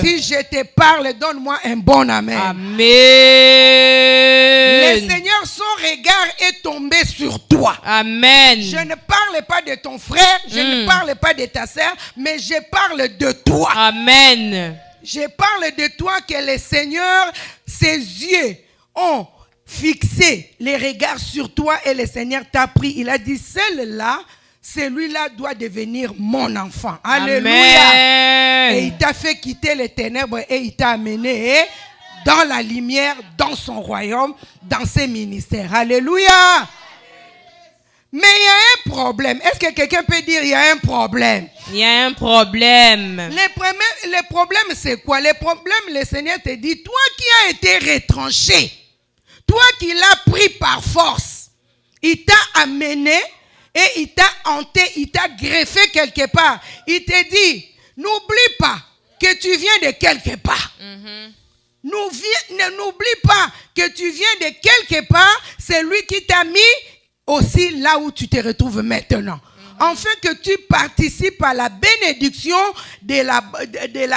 Si je te parle, donne-moi un bon amen. Amen. Le Seigneur, son regard est tombé sur toi. Amen. Je ne parle pas de ton frère, je ne parle pas de ta sœur, mais je parle de toi. Amen. Je parle de toi que le Seigneur, ses yeux ont fixé les regards sur toi et le Seigneur t'a pris. Il a dit, celui-là doit devenir mon enfant. Alléluia. Amen. Et il t'a fait quitter les ténèbres et il t'a amené dans la lumière, dans son royaume, dans ses ministères. Alléluia. Mais il y a un problème. Est-ce que quelqu'un peut dire il y a un problème? Il y a un problème. Le problème, c'est quoi? Le problème, le Seigneur te dit, toi qui as été retranché, toi qui l'as pris par force, il t'a amené et il t'a hanté, il t'a greffé quelque part. Il te dit, n'oublie pas que tu viens de quelque part. N'oublie pas que tu viens de quelque part. C'est lui qui t'a mis aussi là où tu te retrouves maintenant. Afin que tu participes à la bénédiction de la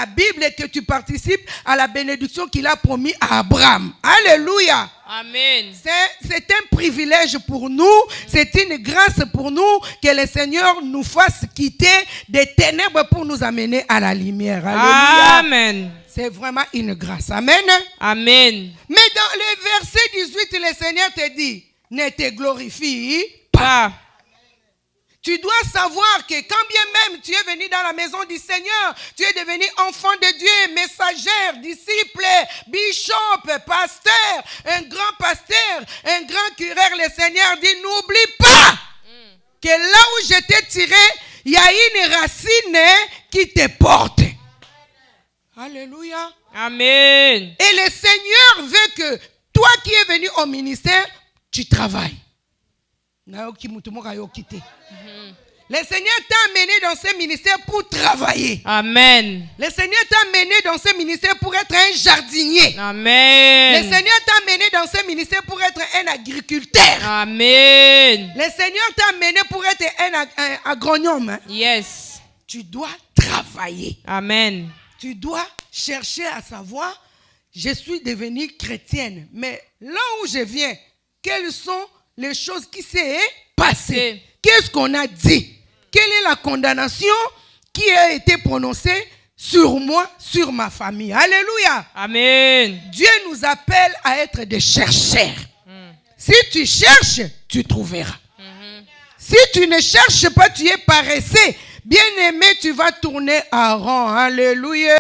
Bible et que tu participes à la bénédiction qu'il a promis à Abraham. Alléluia. Amen. C'est un privilège pour nous, c'est une grâce pour nous que le Seigneur nous fasse quitter des ténèbres pour nous amener à la lumière. Alléluia. Amen. C'est vraiment une grâce. Amen. Amen. Mais dans le verset 18, le Seigneur te dit, ne te glorifie pas. Tu dois savoir que quand bien même tu es venu dans la maison du Seigneur, tu es devenu enfant de Dieu, messager, disciple, bishop, pasteur, un grand pasteur, un grand cureur. Le Seigneur dit, n'oublie pas que là où je t'ai tiré, il y a une racine qui te porte. Alléluia. Amen. Et le Seigneur veut que toi qui es venu au ministère, tu travailles. Le Seigneur t'a amené dans ce ministère pour travailler. Amen. Le Seigneur t'a amené dans ce ministère pour être un jardinier. Amen. Le Seigneur t'a amené dans ce ministère pour être un agriculteur. Amen. Le Seigneur t'a amené pour être un agronome. Yes. Tu dois travailler. Amen. Tu dois chercher à savoir, je suis devenue chrétienne, mais là où je viens, quelles sont les choses qui s'est passées? Qu'est-ce qu'on a dit? Quelle est la condamnation qui a été prononcée sur moi, sur ma famille? Alléluia. Amen. Dieu nous appelle à être des chercheurs. Si tu cherches, tu trouveras. Si tu ne cherches pas, tu es paresseux. Bien-aimé, tu vas tourner en rond. Alléluia.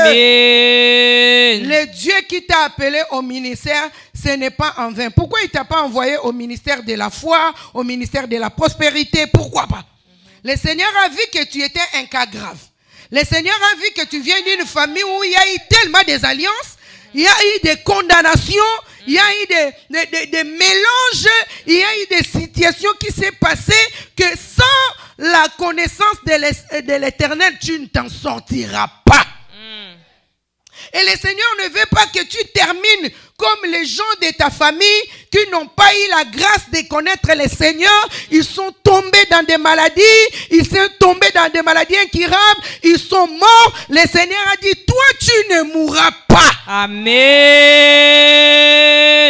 Amen. Le Dieu qui t'a appelé au ministère, ce n'est pas en vain. Pourquoi il ne t'a pas envoyé au ministère de la foi, au ministère de la prospérité? Pourquoi pas? Le Seigneur a vu que tu étais un cas grave. Le Seigneur a vu que tu viens d'une famille où il y a eu tellement des alliances, il y a eu des condamnations, il y a eu des mélanges, il y a eu des situations qui s'est passées que sans la connaissance de l'Éternel, tu ne t'en sortiras pas. Et le Seigneur ne veut pas que tu termines comme les gens de ta famille qui n'ont pas eu la grâce de connaître le Seigneur. Ils sont tombés dans des maladies, ils sont tombés dans des maladies incurables, ils sont morts. Le Seigneur a dit, toi tu ne mourras pas. Amen.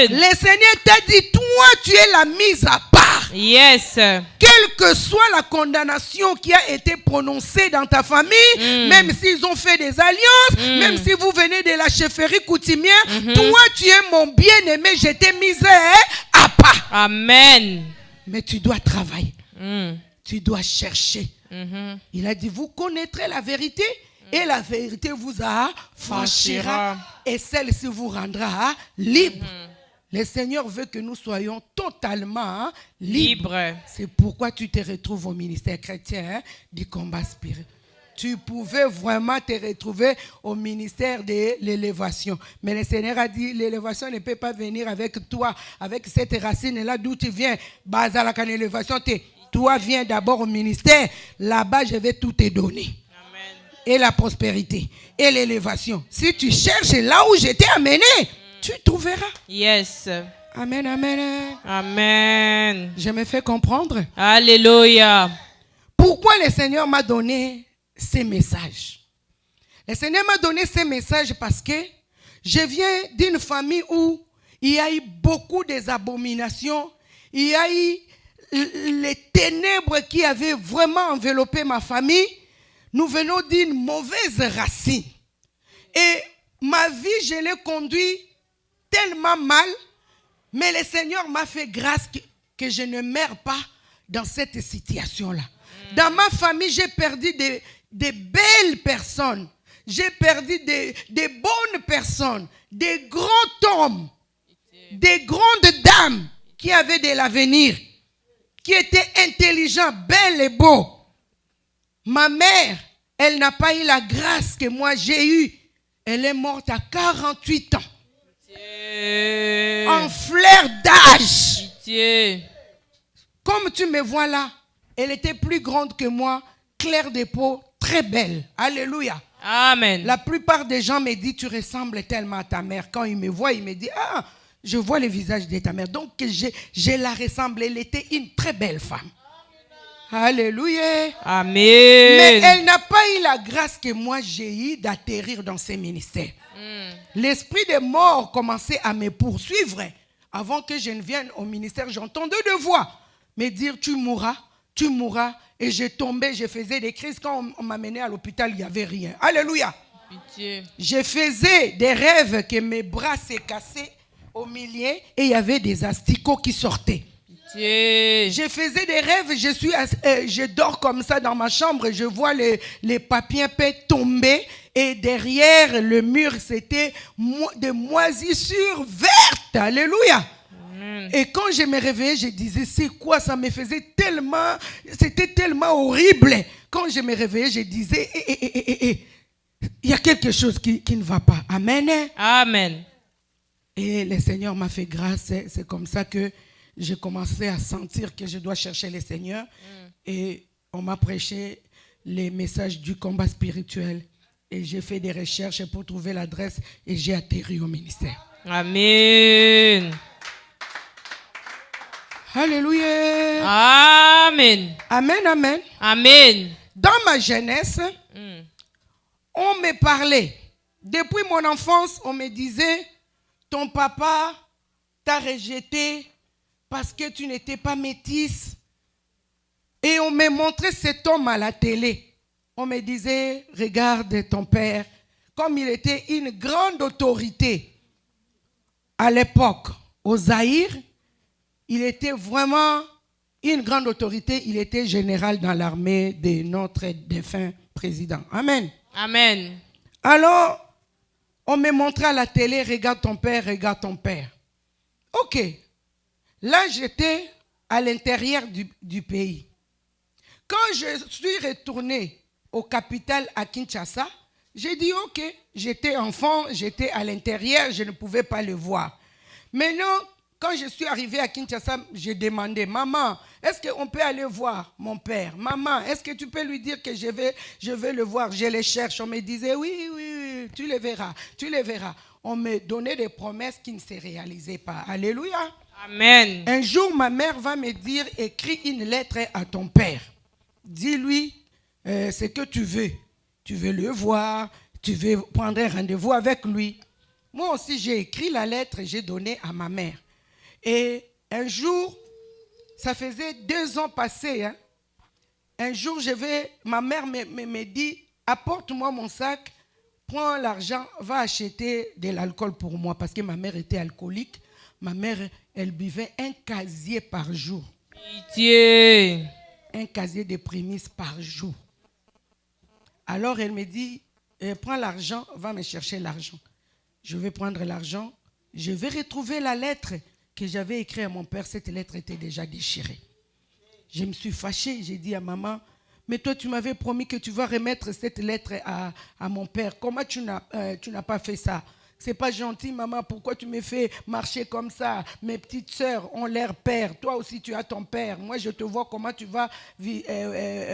Le Seigneur t'a dit, toi tu es la mise à part. Yes. Quelle que soit la condamnation qui a été prononcée dans ta famille, même s'ils ont fait des alliances, même si vous venez de la chefferie coutumière, toi tu es mon bien-aimé, je t'ai mis à part. Amen. Mais tu dois travailler. Tu dois chercher. Il a dit, vous connaîtrez la vérité et la vérité vous affranchira et celle-ci vous rendra libre. Le Seigneur veut que nous soyons totalement libres. C'est pourquoi tu te retrouves au ministère chrétien du combat spirituel. Tu pouvais vraiment te retrouver au ministère de l'élévation. Mais le Seigneur a dit, l'élévation ne peut pas venir avec toi, avec cette racine-là d'où tu viens. Bazalaka l'élévation, toi viens d'abord au ministère. Là-bas, je vais tout te donner. Amen. Et la prospérité, et l'élévation. Si tu cherches là où je t'ai amené, tu trouveras. Yes. Amen, amen. Amen. Je me fais comprendre. Alléluia. Pourquoi le Seigneur m'a donné ces messages? Le Seigneur m'a donné ces messages parce que je viens d'une famille où il y a eu beaucoup d'abominations. Il y a eu les ténèbres qui avaient vraiment enveloppé ma famille. Nous venons d'une mauvaise racine. Et ma vie, je l'ai conduite tellement mal. Mais le Seigneur m'a fait grâce que je ne meurs pas dans cette situation-là. Dans ma famille, j'ai perdu des belles personnes. J'ai perdu des bonnes personnes, des grands hommes, des grandes dames qui avaient de l'avenir, qui étaient intelligents, belles et beaux. Ma mère, elle n'a pas eu la grâce que moi j'ai eue. Elle est morte à 48 ans. En fleur d'âge. Comme tu me vois là, elle était plus grande que moi, claire de peau, très belle. Alléluia. Amen. La plupart des gens me disent, tu ressembles tellement à ta mère. Quand ils me voient, ils me disent, ah, je vois le visage de ta mère. Donc, je la ressemble. Elle était une très belle femme. Alléluia. Amen. Mais elle n'a pas eu la grâce que moi j'ai eue d'atterrir dans ces ministères. L'esprit des morts commençait à me poursuivre. Avant que je ne vienne au ministère, j'entendais des voix me dire, tu mourras. Et je tombais, je faisais des crises. Quand on m'amenait à l'hôpital, il n'y avait rien. Alléluia. Pitié. Je faisais des rêves que mes bras s'est cassés au milieu et il y avait des asticots qui sortaient. Pitié. Je faisais des rêves, je dors comme ça dans ma chambre et je vois les papiers tomber et derrière le mur, c'était des moisissures vertes. Alléluia. Et quand je me réveillais, je disais, c'est quoi? Ça me faisait tellement, c'était tellement horrible. Quand je me réveillais, je disais, il y a quelque chose qui ne va pas. Amen. Amen. Et le Seigneur m'a fait grâce. C'est comme ça que j'ai commencé à sentir que je dois chercher le Seigneur. Et on m'a prêché les messages du combat spirituel. Et j'ai fait des recherches pour trouver l'adresse et j'ai atterri au ministère. Amen. Alléluia. Amen. Amen, amen. Amen. Dans ma jeunesse, on me parlait. Depuis mon enfance, on me disait, ton papa t'a rejeté parce que tu n'étais pas métisse. Et on me montrait cet homme à la télé. On me disait, regarde ton père, comme il était une grande autorité à l'époque au Zaïre. Il était vraiment une grande autorité. Il était général dans l'armée de notre défunt président. Amen. Amen. Alors, on me montrait à la télé, regarde ton père, regarde ton père. Ok. Là, j'étais à l'intérieur du pays. Quand je suis retourné au capital à Kinshasa, j'ai dit ok, j'étais enfant, j'étais à l'intérieur, je ne pouvais pas le voir. Maintenant, quand je suis arrivé à Kinshasa, j'ai demandé, maman, est-ce qu'on peut aller voir mon père? Maman, est-ce que tu peux lui dire que je vais le voir? Je le cherche. On me disait, oui, tu le verras, tu le verras. On me donnait des promesses qui ne se réalisaient pas. Alléluia. Amen. Un jour, ma mère va me dire, écris une lettre à ton père. Dis-lui ce que tu veux. Tu veux le voir, tu veux prendre un rendez-vous avec lui. Moi aussi, j'ai écrit la lettre et j'ai donné à ma mère. Et un jour, ça faisait 2 ans passés. Un jour, ma mère me dit, apporte-moi mon sac, prends l'argent, va acheter de l'alcool pour moi. Parce que ma mère était alcoolique. Ma mère, elle buvait un casier par jour. Pitié. Un casier de prémices par jour. Alors, elle me dit, prends l'argent, va me chercher l'argent. Je vais prendre l'argent. Je vais retrouver la lettre que j'avais écrite à mon père. Cette lettre était déjà déchirée. Je me suis fâchée. J'ai dit à maman, mais toi, tu m'avais promis que tu vas remettre cette lettre à mon père. Comment tu n'as pas fait ça? C'est pas gentil, maman. Pourquoi tu me fais marcher comme ça? Mes petites sœurs ont leur père. Toi aussi, tu as ton père. Moi, je te vois comment tu vas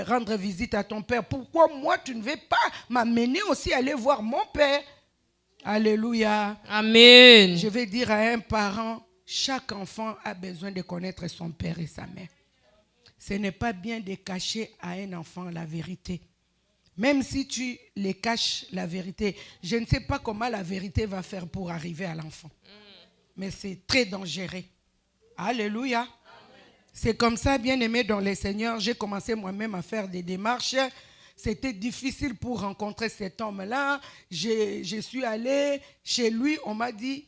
rendre visite à ton père. Pourquoi moi, tu ne veux pas m'amener aussi aller voir mon père? Alléluia. Amen. Je vais dire à un parent, chaque enfant a besoin de connaître son père et sa mère. Ce n'est pas bien de cacher à un enfant la vérité. Même si tu les caches la vérité, je ne sais pas comment la vérité va faire pour arriver à l'enfant. Mais c'est très dangereux. Alléluia. C'est comme ça, bien-aimé dans le Seigneur, j'ai commencé moi-même à faire des démarches. C'était difficile pour rencontrer cet homme-là. Je suis allé chez lui, on m'a dit,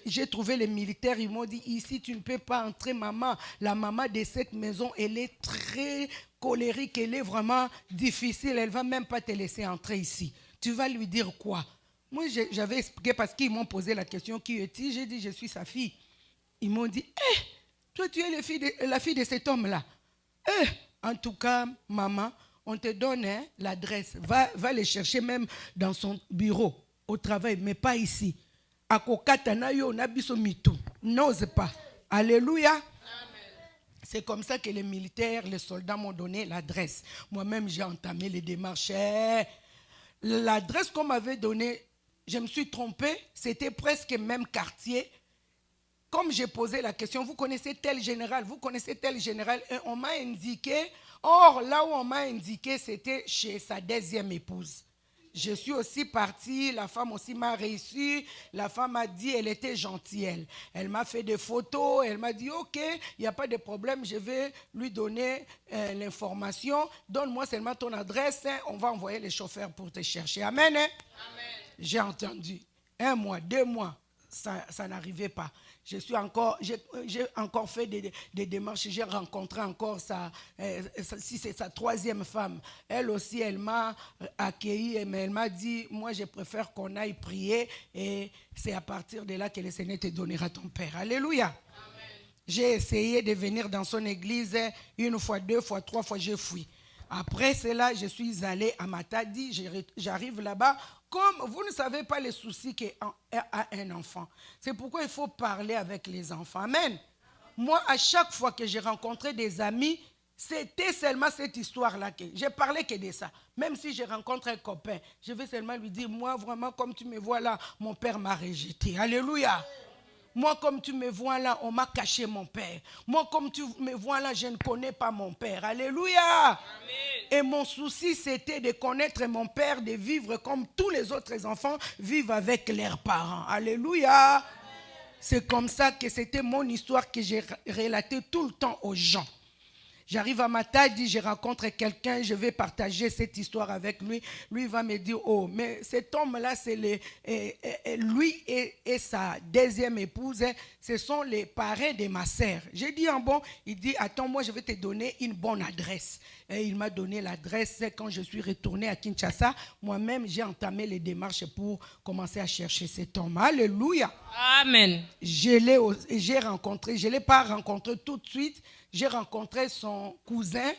j'ai trouvé les militaires, ils m'ont dit, ici tu ne peux pas entrer, maman. La maman de cette maison, elle est très colérique, elle est vraiment difficile, elle ne va même pas te laisser entrer ici. Tu vas lui dire quoi? Moi, j'avais expliqué parce qu'ils m'ont posé la question, qui es-tu? J'ai dit, je suis sa fille. Ils m'ont dit, toi tu es la fille de cet homme-là. En tout cas, maman, on te donne l'adresse. Va les chercher même dans son bureau, au travail, mais pas ici. N'ose pas. Alléluia. C'est comme ça que les militaires, les soldats m'ont donné l'adresse. Moi-même, j'ai entamé les démarches. L'adresse qu'on m'avait donnée, je me suis trompée, c'était presque le même quartier. Comme j'ai posé la question, vous connaissez tel général, et on m'a indiqué, or là où on m'a indiqué, c'était chez sa deuxième épouse. Je suis aussi partie, la femme aussi m'a reçu, la femme a dit, elle était gentille. Elle m'a fait des photos, elle m'a dit, ok, il n'y a pas de problème, je vais lui donner l'information, donne-moi seulement ton adresse, on va envoyer les chauffeurs pour te chercher. Amen. Amen. J'ai entendu, 1 mois, 2 mois, ça n'arrivait pas. J'ai encore fait des démarches, j'ai rencontré encore si c'est sa 3e femme. Elle aussi, elle m'a accueilli, mais elle m'a dit, moi je préfère qu'on aille prier et c'est à partir de là que le Seigneur te donnera ton père. Alléluia. Amen. J'ai essayé de venir dans son église 1 fois, 2 fois, 3 fois, j'ai fui. Après cela, je suis allé à Matadi, j'arrive là-bas. Comme vous ne savez pas les soucis qu'a un enfant. C'est pourquoi il faut parler avec les enfants. Amen. Moi, à chaque fois que j'ai rencontré des amis, c'était seulement cette histoire-là. Je parlais que de ça. Même si je rencontre un copain, je vais seulement lui dire, moi, vraiment, comme tu me vois là, mon père m'a rejeté. Alléluia. Moi, comme tu me vois là, on m'a caché mon père. Moi, comme tu me vois là, je ne connais pas mon père. Alléluia. Amen. Et mon souci, c'était de connaître mon père, de vivre comme tous les autres enfants vivent avec leurs parents. Alléluia. Amen. C'est comme ça que c'était mon histoire que j'ai relatée tout le temps aux gens. J'arrive à Matadi, je rencontre quelqu'un, je vais partager cette histoire avec lui. Lui va me dire, oh, mais cet homme-là, c'est lui et sa deuxième épouse, ce sont les parents de ma sœur. J'ai dit, bon, il dit, attends, moi je vais te donner une bonne adresse. Et il m'a donné l'adresse. Quand je suis retourné à Kinshasa, moi-même, j'ai entamé les démarches pour commencer à chercher cet homme. Alléluia. Amen. Je ne l'ai pas rencontré tout de suite. J'ai rencontré son cousin,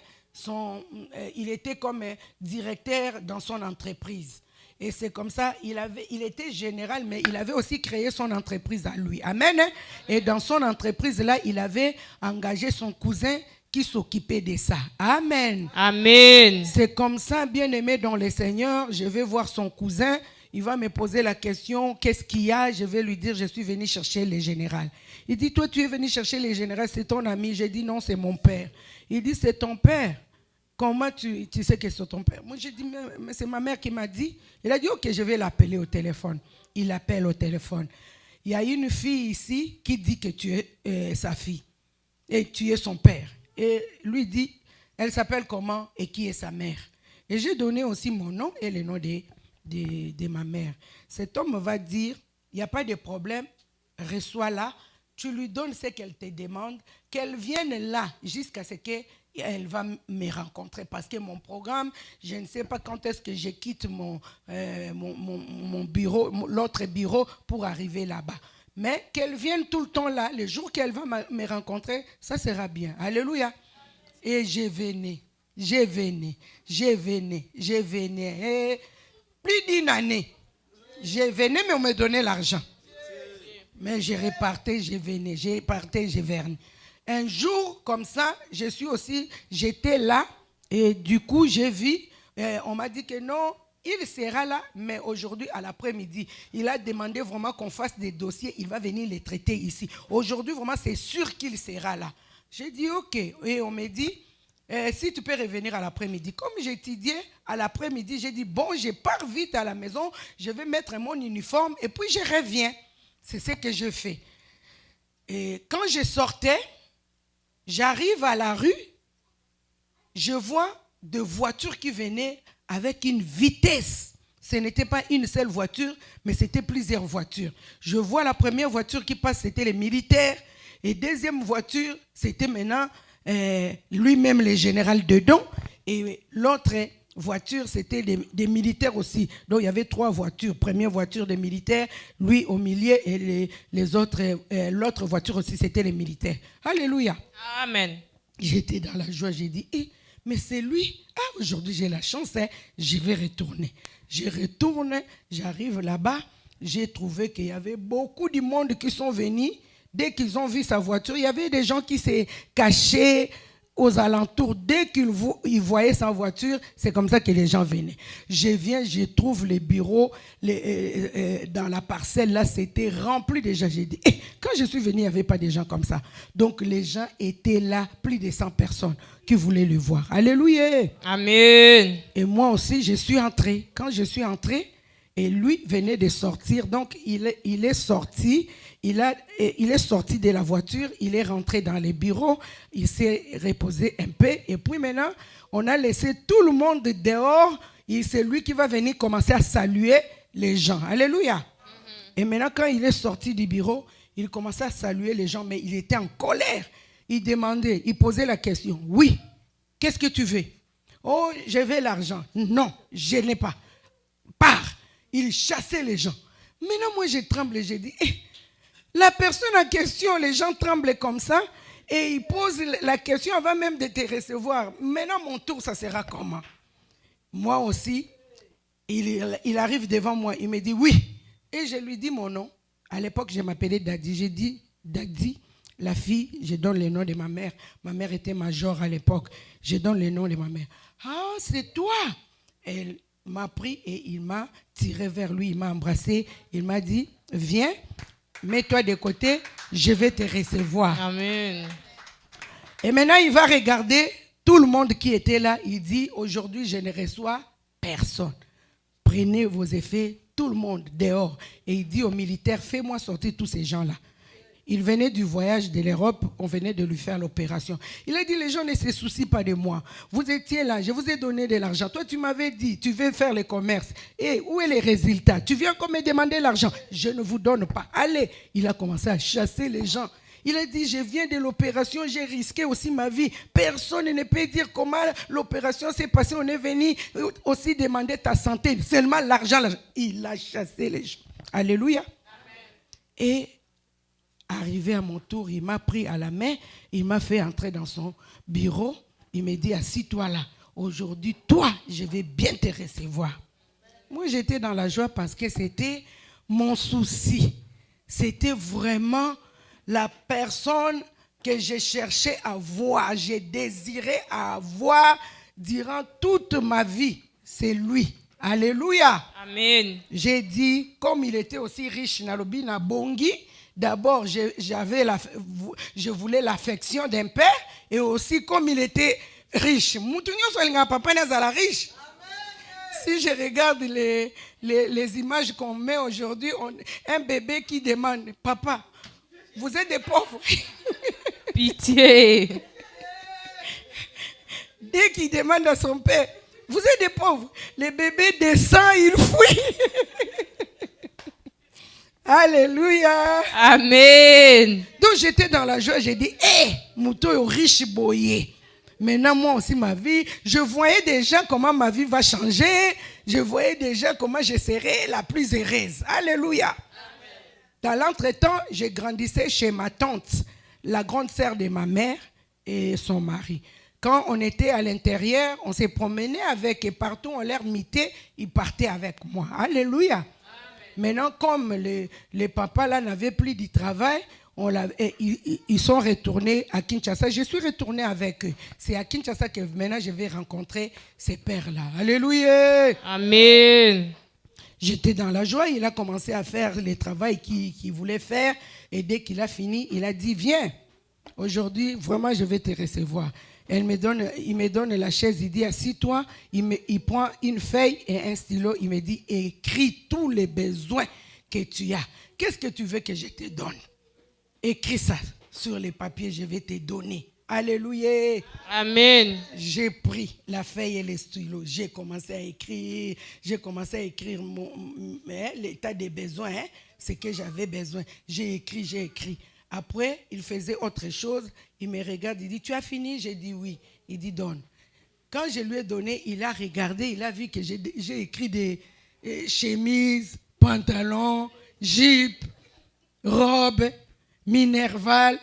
il était comme directeur dans son entreprise. Et c'est comme ça, il était général, mais il avait aussi créé son entreprise à lui. Amen. Et dans son entreprise-là, il avait engagé son cousin qui s'occupait de ça. Amen. Amen. C'est comme ça, bien-aimé dans le Seigneur, je vais voir son cousin. Il va me poser la question, qu'est-ce qu'il y a? Je vais lui dire, je suis venu chercher le général. Il dit, toi, tu es venu chercher le général, c'est ton ami. J'ai dit, non, c'est mon père. Il dit, c'est ton père. Comment tu sais que c'est ton père? Moi, j'ai dit, mais c'est ma mère qui m'a dit. Il a dit, ok, je vais l'appeler au téléphone. Il l'appelle au téléphone. Il y a une fille ici qui dit que tu es sa fille et tu es son père. Et lui dit, elle s'appelle comment et qui est sa mère? Et j'ai donné aussi mon nom et le nom de ma mère. Cet homme va dire, il n'y a pas de problème, reçois-la, tu lui donnes ce qu'elle te demande, qu'elle vienne là jusqu'à ce qu'elle va me rencontrer. Parce que mon programme, je ne sais pas quand est-ce que je quitte mon bureau, l'autre bureau pour arriver là-bas. Mais qu'elle vienne tout le temps là, le jour qu'elle va me rencontrer, ça sera bien. Alléluia. Et je venais. Et plus d'1 année, je venais, mais on me donnait l'argent. Mais je repartais, je venais. Un jour, comme ça, j'étais là, et du coup, j'ai vu, on m'a dit que non, il sera là, mais aujourd'hui, à l'après-midi, il a demandé vraiment qu'on fasse des dossiers, il va venir les traiter ici. Aujourd'hui, vraiment, c'est sûr qu'il sera là. J'ai dit, ok. Et on m'a dit, Si tu peux revenir à l'après-midi. Comme j'étudiais à l'après-midi, j'ai dit, bon, je pars vite à la maison, je vais mettre mon uniforme et puis je reviens. C'est ce que je fais. Et quand je sortais, j'arrive à la rue, je vois des voitures qui venaient avec une vitesse. Ce n'était pas une seule voiture, mais c'était plusieurs voitures. Je vois la première voiture qui passe, c'était les militaires. Et deuxième voiture, c'était maintenant lui-même le général dedans. Et l'autre voiture, c'était des militaires aussi. Donc il y avait 3 voitures. Première voiture des militaires, lui au milieu et les autres, l'autre voiture aussi, c'était les militaires. Alléluia. Amen. J'étais dans la joie, j'ai dit, mais c'est lui. Ah, aujourd'hui j'ai la chance, je vais retourner. Je retourne, j'arrive là-bas, j'ai trouvé qu'il y avait beaucoup de monde qui sont venus. Dès qu'ils ont vu sa voiture, il y avait des gens qui s'est cachés aux alentours. Dès qu'ils voyaient sa voiture, c'est comme ça que les gens venaient. Je viens, je trouve les bureaux dans la parcelle, là, c'était rempli de gens. J'ai dit, quand je suis venu, il n'y avait pas de gens comme ça. Donc, les gens étaient là, plus de 100 personnes qui voulaient le voir. Alléluia. Amen. Et moi aussi, je suis entré. Quand je suis entré, et lui venait de sortir, donc il est sorti. Il est sorti de la voiture, il est rentré dans les bureaux, il s'est reposé un peu. Et puis maintenant, on a laissé tout le monde dehors. C'est lui qui va venir commencer à saluer les gens. Alléluia. Et maintenant, quand il est sorti du bureau, il commençait à saluer les gens, mais il était en colère. Il demandait, il posait la question. Oui, qu'est-ce que tu veux? Oh, je veux l'argent. Non, je n'ai pas. Pars. Il chassait les gens. Maintenant, moi, je tremble et je dis, la personne en question, les gens tremblent comme ça et ils posent la question avant même de te recevoir. Maintenant, mon tour, ça sera comment? Moi aussi, il arrive devant moi, il me dit oui. Et je lui dis mon nom. À l'époque, je m'appelais Daddy. J'ai dit Daddy, la fille, je donne le nom de ma mère. Ma mère était major à l'époque. Je donne le nom de ma mère. Ah, c'est toi. Elle m'a pris et il m'a tiré vers lui, il m'a embrassé. Il m'a dit, viens. Mets-toi de côté, je vais te recevoir. Amen. Et maintenant, il va regarder tout le monde qui était là. Il dit, aujourd'hui, je ne reçois personne. Prenez vos effets, tout le monde dehors. Et il dit aux militaires, fais-moi sortir tous ces gens-là. Il venait du voyage de l'Europe, on venait de lui faire l'opération. Il a dit, les gens ne se soucient pas de moi. Vous étiez là, je vous ai donné de l'argent. Toi, tu m'avais dit, tu veux faire le commerce. Et où est les résultats? Tu viens encore me demander l'argent. Je ne vous donne pas. Allez. Il a commencé à chasser les gens. Il a dit, je viens de l'opération, j'ai risqué aussi ma vie. Personne ne peut dire comment l'opération s'est passée. On est venu aussi demander ta santé. Seulement l'argent. Il a chassé les gens. Alléluia. Amen. Et arrivé à mon tour, il m'a pris à la main, il m'a fait entrer dans son bureau. Il m'a dit, assis-toi là. Aujourd'hui, toi, je vais bien te recevoir. Moi, j'étais dans la joie parce que c'était mon souci. C'était vraiment la personne que je cherchais à voir. J'ai désiré avoir durant toute ma vie. C'est lui. Alléluia. Amen. J'ai dit, comme il était aussi riche, Nalobi Nabongi, d'abord, je voulais l'affection d'un père et aussi comme il était riche. Riche. Si je regarde les images qu'on met aujourd'hui, un bébé qui demande, papa, vous êtes des pauvres. Pitié. Dès qu'il demande à son père, vous êtes des pauvres, le bébé descend, il fuit. Alléluia. Amen. Donc j'étais dans la joie, j'ai dit, Mouto riche boyé. Maintenant, moi aussi, ma vie, je voyais déjà comment ma vie va changer. Je voyais déjà comment je serai la plus heureuse. Alléluia. Amen. Dans l'entretemps, je grandissais chez ma tante, la grande sœur de ma mère et son mari. Quand on était à l'intérieur, on s'est promené avec et partout on leur mitait, ils partaient avec moi. Alléluia. Amen. Maintenant, comme les papas là n'avaient plus de travail, ils sont retournés à Kinshasa. Je suis retourné avec eux. C'est à Kinshasa que maintenant je vais rencontrer ces pères-là. Alléluia. Amen. J'étais dans la joie. Il a commencé à faire le travail qu'il voulait faire. Et dès qu'il a fini, il a dit, viens. Aujourd'hui, vraiment, je vais te recevoir. il me donne la chaise, il dit assis-toi, il prend une feuille et un stylo, il me dit écris tous les besoins que tu as. Qu'est-ce que tu veux que je te donne? Écris ça sur les papiers, je vais te donner. Alléluia. Amen. J'ai pris la feuille et le stylo, j'ai commencé à écrire l'état des besoins, hein, ce que j'avais besoin. J'ai écrit. Après, il faisait autre chose, il me regarde, il dit, tu as fini? J'ai dit oui. Il dit, donne. Quand je lui ai donné, il a regardé, il a vu que j'ai écrit des chemises, pantalons, jupes, robes, minerval.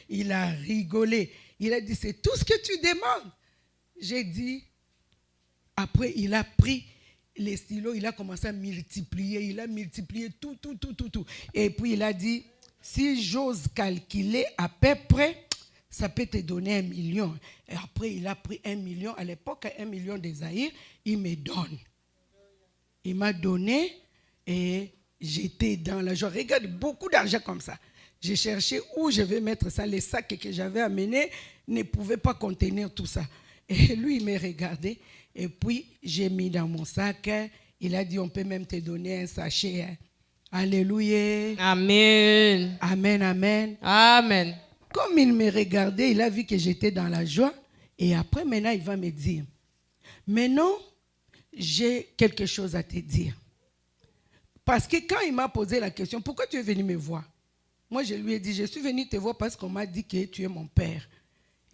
Il a rigolé. Il a dit, c'est tout ce que tu demandes. J'ai dit, après il a pris les stylos, il a commencé à multiplier. Il a multiplié tout. Et puis il a dit, si j'ose calculer à peu près, ça peut te donner 1 million. Et après il a pris 1 million. À l'époque, 1 million de Zaïre, il me donne. Il m'a donné et j'étais dans la joie. Regarde, beaucoup d'argent comme ça. J'ai cherché où je vais mettre ça. Les sacs que j'avais amenés ne pouvaient pas contenir tout ça. Et lui, il m'a regardé. Et puis, j'ai mis dans mon sac. Il a dit, on peut même te donner un sachet. Alléluia. Amen. Amen, amen. Amen. Comme il me regardait, il a vu que j'étais dans la joie. Et après, maintenant, il va me dire, maintenant, j'ai quelque chose à te dire. Parce que quand il m'a posé la question, pourquoi tu es venu me voir? Moi, je lui ai dit, je suis venu te voir parce qu'on m'a dit que tu es mon père.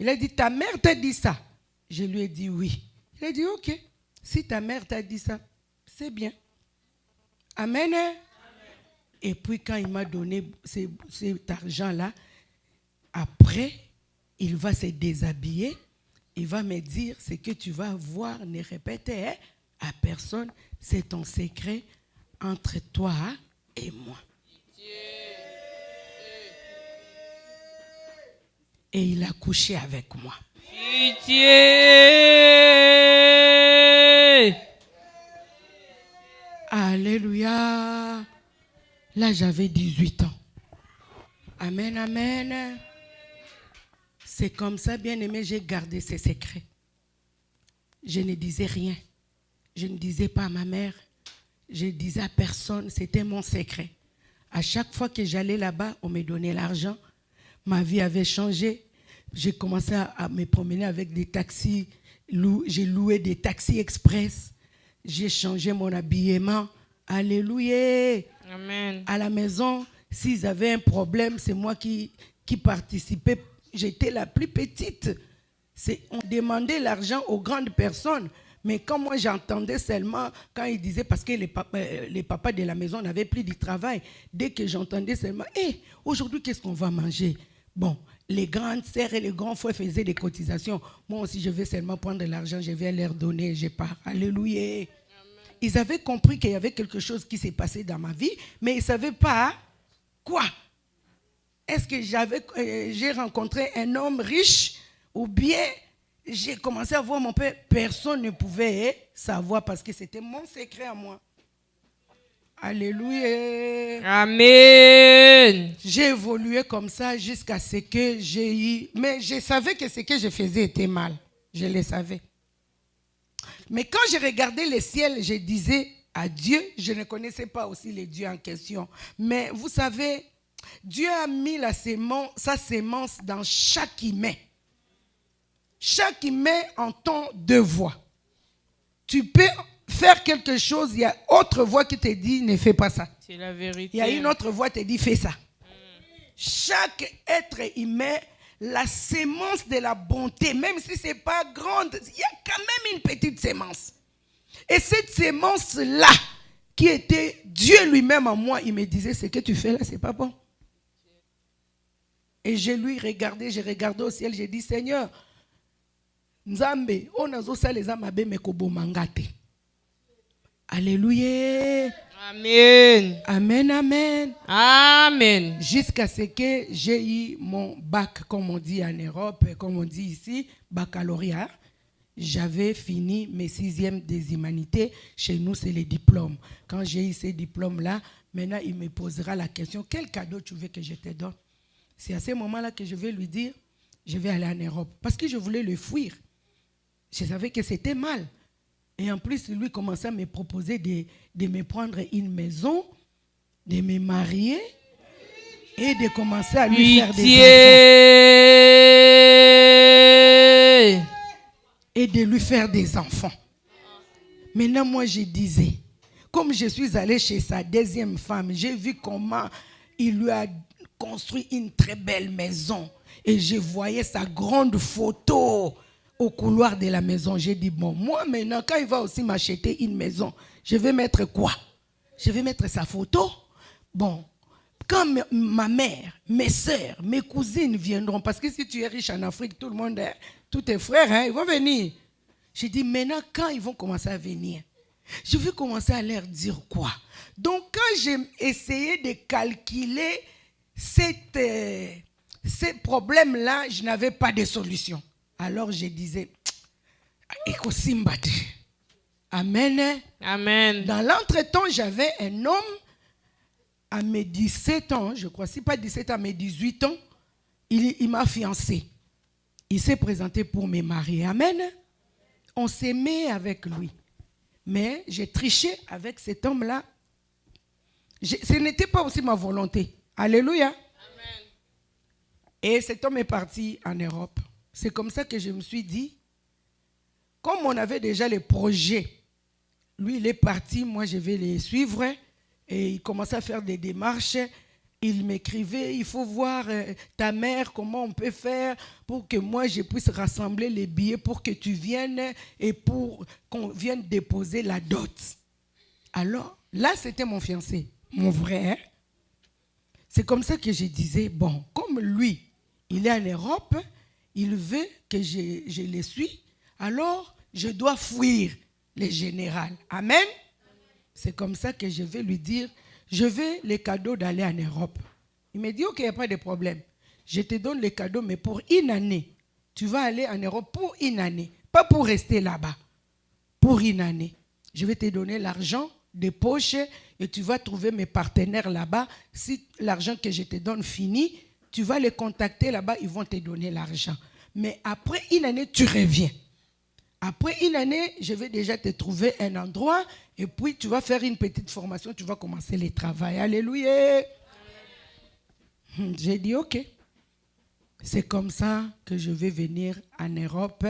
Il a dit, ta mère t'a dit ça? Je lui ai dit oui. Il a dit, ok, si ta mère t'a dit ça, c'est bien. Amen. Amen. Et puis quand il m'a donné cet argent-là, après, il va se déshabiller. Il va me dire, ce que tu vas voir, ne répète à personne, c'est ton secret entre toi et moi. Et il a couché avec moi. Pitié. Alléluia. Là, j'avais 18 ans. Amen, amen. C'est comme ça, bien aimé, j'ai gardé ces secrets. Je ne disais rien. Je ne disais pas à ma mère. Je ne disais à personne. C'était mon secret. À chaque fois que j'allais là-bas, on me donnait l'argent. Ma vie avait changé. J'ai commencé à me promener avec des taxis. J'ai loué des taxis express. J'ai changé mon habillement. Alléluia. Amen. À la maison, s'ils avaient un problème, c'est moi qui participais. J'étais la plus petite. On demandait l'argent aux grandes personnes. Mais quand moi j'entendais seulement, quand ils disaient, parce que les papas de la maison n'avaient plus de travail, dès que j'entendais seulement, aujourd'hui qu'est-ce qu'on va manger? Bon, les grandes sœurs et les grands frères faisaient des cotisations. Moi aussi, je vais seulement prendre de l'argent, je vais leur donner, je pars. Alléluia. Amen. Ils avaient compris qu'il y avait quelque chose qui s'est passé dans ma vie, mais ils ne savaient pas quoi. Est-ce que j'ai rencontré un homme riche ou bien j'ai commencé à voir mon père? Personne ne pouvait savoir parce que c'était mon secret à moi. Alléluia. Amen. J'ai évolué comme ça jusqu'à ce que j'ai eu... Mais je savais que ce que je faisais était mal. Je le savais. Mais quand je regardais le ciel, je disais à Dieu, je ne connaissais pas aussi les dieux en question. Mais vous savez, Dieu a mis sa sémence dans chaque humain. Chaque humain entend deux voix. Tu peux faire quelque chose, il y a autre voix qui te dit ne fais pas ça. C'est la vérité. Il y a une autre voix qui te dit fais ça. Chaque être humain, la sémence de la bonté, même si ce n'est pas grande, il y a quand même une petite sémence. Et cette sémence-là, qui était Dieu lui-même en moi, il me disait, ce que tu fais là, ce n'est pas bon. Et je lui regardais, j'ai regardé au ciel, j'ai dit, Seigneur, Nzambe, on a ça les amabe me kobomangate. Alléluia. Amen. Amen, amen. Amen. Jusqu'à ce que j'ai eu mon bac, comme on dit en Europe, comme on dit ici, baccalauréat. J'avais fini mes 6e des humanités. Chez nous, c'est les diplômes. Quand j'ai eu ces diplômes-là, maintenant, il me posera la question, quel cadeau tu veux que je te donne? C'est à ce moment-là que je vais lui dire, je vais aller en Europe. Parce que je voulais le fuir. Je savais que c'était mal. Et en plus, lui commençait à me proposer de me prendre une maison, de me marier et de commencer à lui faire des enfants. Et de lui faire des enfants. Maintenant, moi, je disais, comme je suis allée chez sa deuxième femme, j'ai vu comment il lui a construit une très belle maison. Et je voyais sa grande photo au couloir de la maison. J'ai dit, bon, moi maintenant, quand il va aussi m'acheter une maison, je vais mettre quoi? Je vais mettre sa photo. Bon, quand ma mère, mes soeurs, mes cousines viendront, parce que si tu es riche en Afrique, tout le monde, tous tes frères, hein, ils vont venir. J'ai dit, maintenant, quand ils vont commencer à venir, je vais commencer à leur dire quoi? Donc, quand j'ai essayé de calculer ces problèmes-là, je n'avais pas de solution. Alors, je disais, Amen. Amen. Dans l'entretemps, j'avais un homme à mes 17 ans, je crois, si pas 17 ans, à mes 18 ans, il m'a fiancé. Il s'est présenté pour me marier. Amen. On s'aimait avec lui. Mais j'ai triché avec cet homme-là. Ce n'était pas aussi ma volonté. Alléluia. Amen. Et cet homme est parti en Europe. C'est comme ça que je me suis dit, comme on avait déjà les projets, lui il est parti, moi je vais les suivre. Et il commençait à faire des démarches. Il m'écrivait, il faut voir ta mère, comment on peut faire pour que moi je puisse rassembler les billets pour que tu viennes et pour qu'on vienne déposer la dot. Alors, là c'était mon fiancé, mon vrai. C'est comme ça que je disais, bon, comme lui, il est en Europe, il veut que je le suis, alors je dois fuir les généraux. Amen. C'est comme ça que je vais lui dire, je veux les cadeaux d'aller en Europe. Il me dit, ok, il n'y a pas de problème. Je te donne les cadeaux, mais pour une année. Tu vas aller en Europe pour une année. Pas pour rester là-bas. Pour une année. Je vais te donner l'argent de poche et tu vas trouver mes partenaires là-bas. Si l'argent que je te donne finit, tu vas les contacter là-bas, ils vont te donner l'argent. Mais après une année, tu reviens. Après une année, je vais déjà te trouver un endroit et puis tu vas faire une petite formation, tu vas commencer le travail. Alléluia. J'ai dit ok. C'est comme ça que je vais venir en Europe.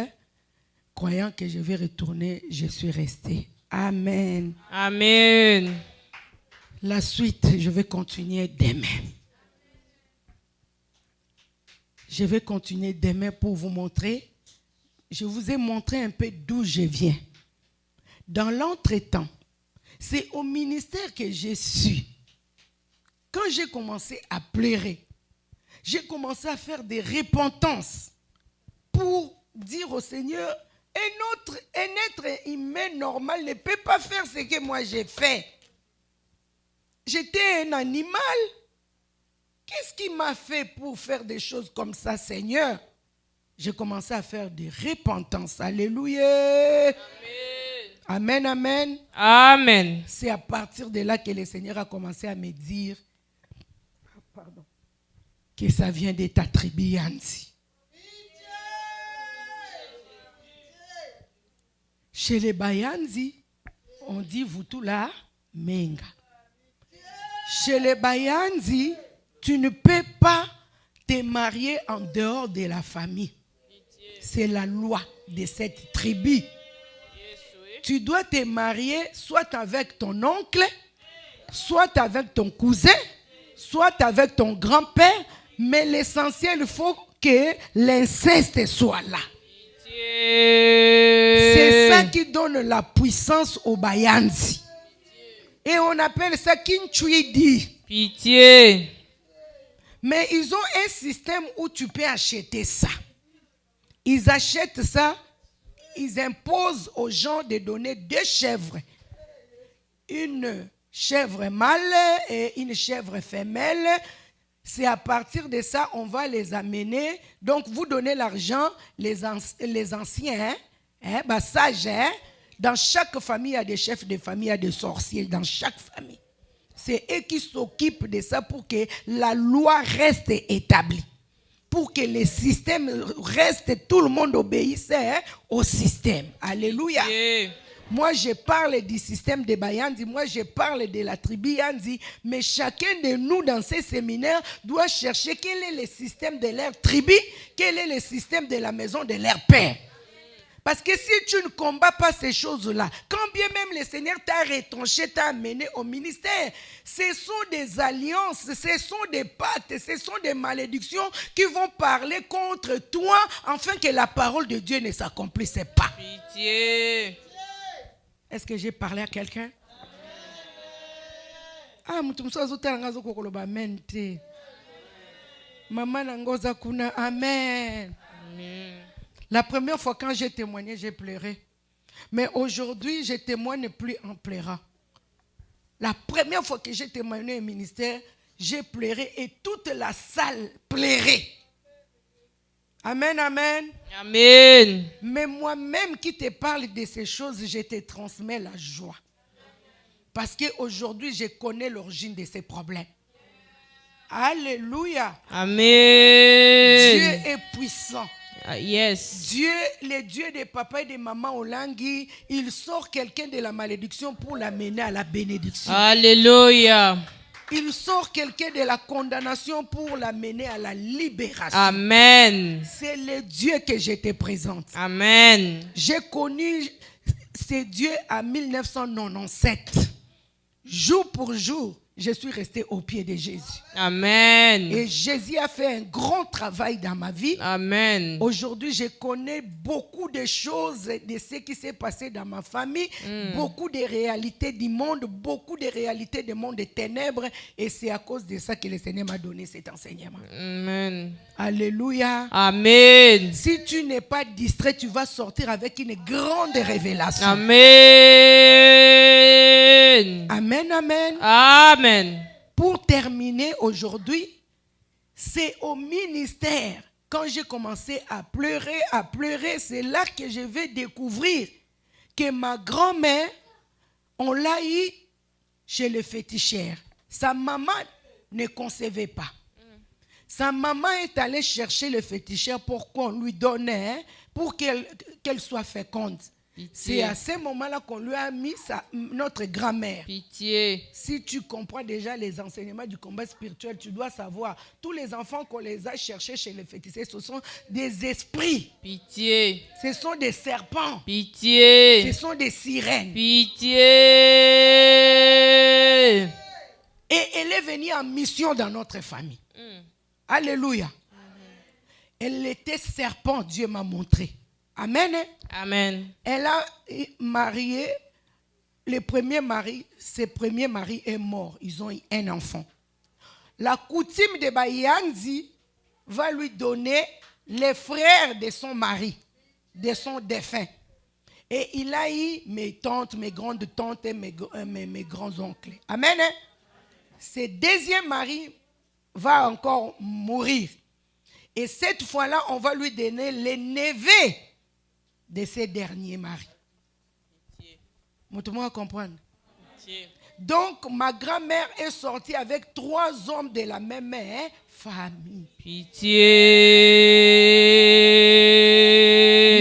Croyant que je vais retourner, je suis resté. Amen. Amen. La suite, je vais continuer demain. Je vais continuer demain pour vous montrer. Je vous ai montré un peu d'où je viens. Dans l'entretemps, c'est au ministère que j'ai su. Quand j'ai commencé à pleurer, j'ai commencé à faire des repentances pour dire au Seigneur, un être humain normal ne peut pas faire ce que moi j'ai fait. J'étais un animal. Qu'est-ce qui m'a fait pour faire des choses comme ça, Seigneur? J'ai commencé à faire des repentances. Alléluia. Amen, amen. Amen. C'est à partir de là que le Seigneur a commencé à me dire que ça vient de ta tribu Yanzi. Chez les Bayanzi, on dit Vutula Menga. Chez les Bayanzi, tu ne peux pas te marier en dehors de la famille. C'est la loi de cette tribu. Tu dois te marier soit avec ton oncle, soit avec ton cousin, soit avec ton grand-père, mais l'essentiel, il faut que l'inceste soit là. C'est ça qui donne la puissance au Bayanzi. Et on appelle ça Kinchuidi. Pitié. Mais ils ont un système où tu peux acheter ça. Ils achètent ça, ils imposent aux gens de donner 2 chèvres. Une chèvre mâle et une chèvre femelle. C'est à partir de ça, on va les amener. Donc, vous donnez l'argent, les anciens, sages. Dans chaque famille, il y a des chefs de famille, il y a des sorciers dans chaque famille. C'est eux qui s'occupent de ça pour que la loi reste établie. pour que le système reste, tout le monde obéisse au système. Alléluia. Yeah. Moi, je parle du système de Bayandi, moi, je parle de la tribu Yandi, mais chacun de nous dans ces séminaires doit chercher quel est le système de leur tribu, quel est le système de la maison de leur père. Parce que si tu ne combats pas ces choses-là, quand bien même le Seigneur t'a retranché, t'a amené au ministère, ce sont des alliances, ce sont des pactes, ce sont des malédictions qui vont parler contre toi afin que la parole de Dieu ne s'accomplisse pas. Pitié. Est-ce que j'ai parlé à quelqu'un? Ah, amen. Maman nangoza kuna, amen. Amen. La première fois quand j'ai témoigné, j'ai pleuré. Mais aujourd'hui, je témoigne plus en pleurant. La première fois que j'ai témoigné au ministère, j'ai pleuré et toute la salle pleurait. Amen, amen. Amen. Mais moi-même qui te parle de ces choses, je te transmets la joie. Parce qu'aujourd'hui, je connais l'origine de ces problèmes. Alléluia. Amen. Dieu est puissant. Yes. Dieu, le Dieu des papas et des mamans Olangui, il sort quelqu'un de la malédiction pour l'amener à la bénédiction. Alléluia. Il sort quelqu'un de la condamnation pour l'amener à la libération. Amen. C'est le Dieu que je te présente. Amen. J'ai connu ce Dieu en 1997. Jour pour jour, je suis resté au pied de Jésus. Amen. Et Jésus a fait un grand travail dans ma vie. Amen. Aujourd'hui, je connais beaucoup de choses de ce qui s'est passé dans ma famille, beaucoup de réalités du monde, beaucoup de réalités du monde des ténèbres. Et c'est à cause de ça que le Seigneur m'a donné cet enseignement. Amen. Alléluia. Amen. Si tu n'es pas distrait, tu vas sortir avec une grande révélation. Amen. Amen, amen. Amen. Pour terminer aujourd'hui, c'est au ministère. Quand j'ai commencé à pleurer, c'est là que je vais découvrir que ma grand-mère, on l'a eu chez le féticheur. Sa maman ne concevait pas. Sa maman est allée chercher le féticheur pour qu'on lui donnait, pour qu'elle soit féconde. Pitié. C'est à ce moment-là qu'on lui a mis notre grand-mère. Pitié. Si tu comprends déjà les enseignements du combat spirituel, tu dois savoir, tous les enfants qu'on les a cherchés chez les féticheurs, ce sont des esprits. Pitié. Ce sont des serpents. Pitié. Ce sont des sirènes. Pitié. Et elle est venue en mission dans notre famille. Alléluia. Elle était serpent, Dieu m'a montré. Amen. Amen. Elle a marié, le premier mari, ses premiers maris est mort. Ils ont eu un enfant. La coutume de Bayandi va lui donner les frères de son mari, de son défunt. Et il a eu mes tantes, mes grandes tantes et mes grands-oncles. Amen. Ce deuxième mari va encore mourir. Et cette fois-là, on va lui donner les neveux de ces derniers maris. Tout le monde comprend. Donc, ma grand-mère est sortie avec 3 hommes de la même famille. Pitié.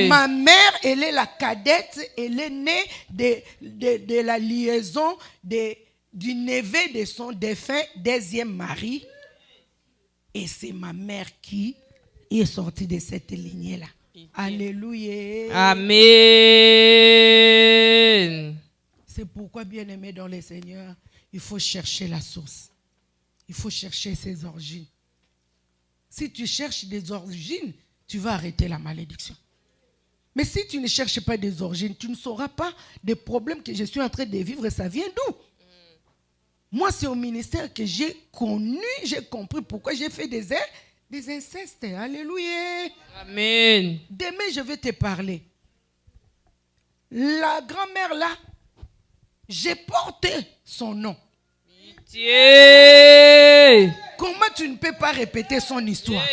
Ma mère, elle est la cadette, elle est née de la liaison du neveu de son défunt deuxième mari. Et c'est ma mère qui est sortie de cette lignée-là. Alléluia. Amen. C'est pourquoi, bien-aimé dans le Seigneur, il faut chercher la source. Il faut chercher ses origines. Si tu cherches des origines, tu vas arrêter la malédiction. Mais si tu ne cherches pas des origines, tu ne sauras pas des problèmes que je suis en train de vivre. Ça vient d'où? Moi, c'est au ministère que j'ai connu, j'ai compris pourquoi j'ai fait des incestes. Alléluia. Amen. Demain, je vais te parler. La grand-mère là, j'ai porté son nom. Pitié. Comment tu ne peux pas répéter son histoire?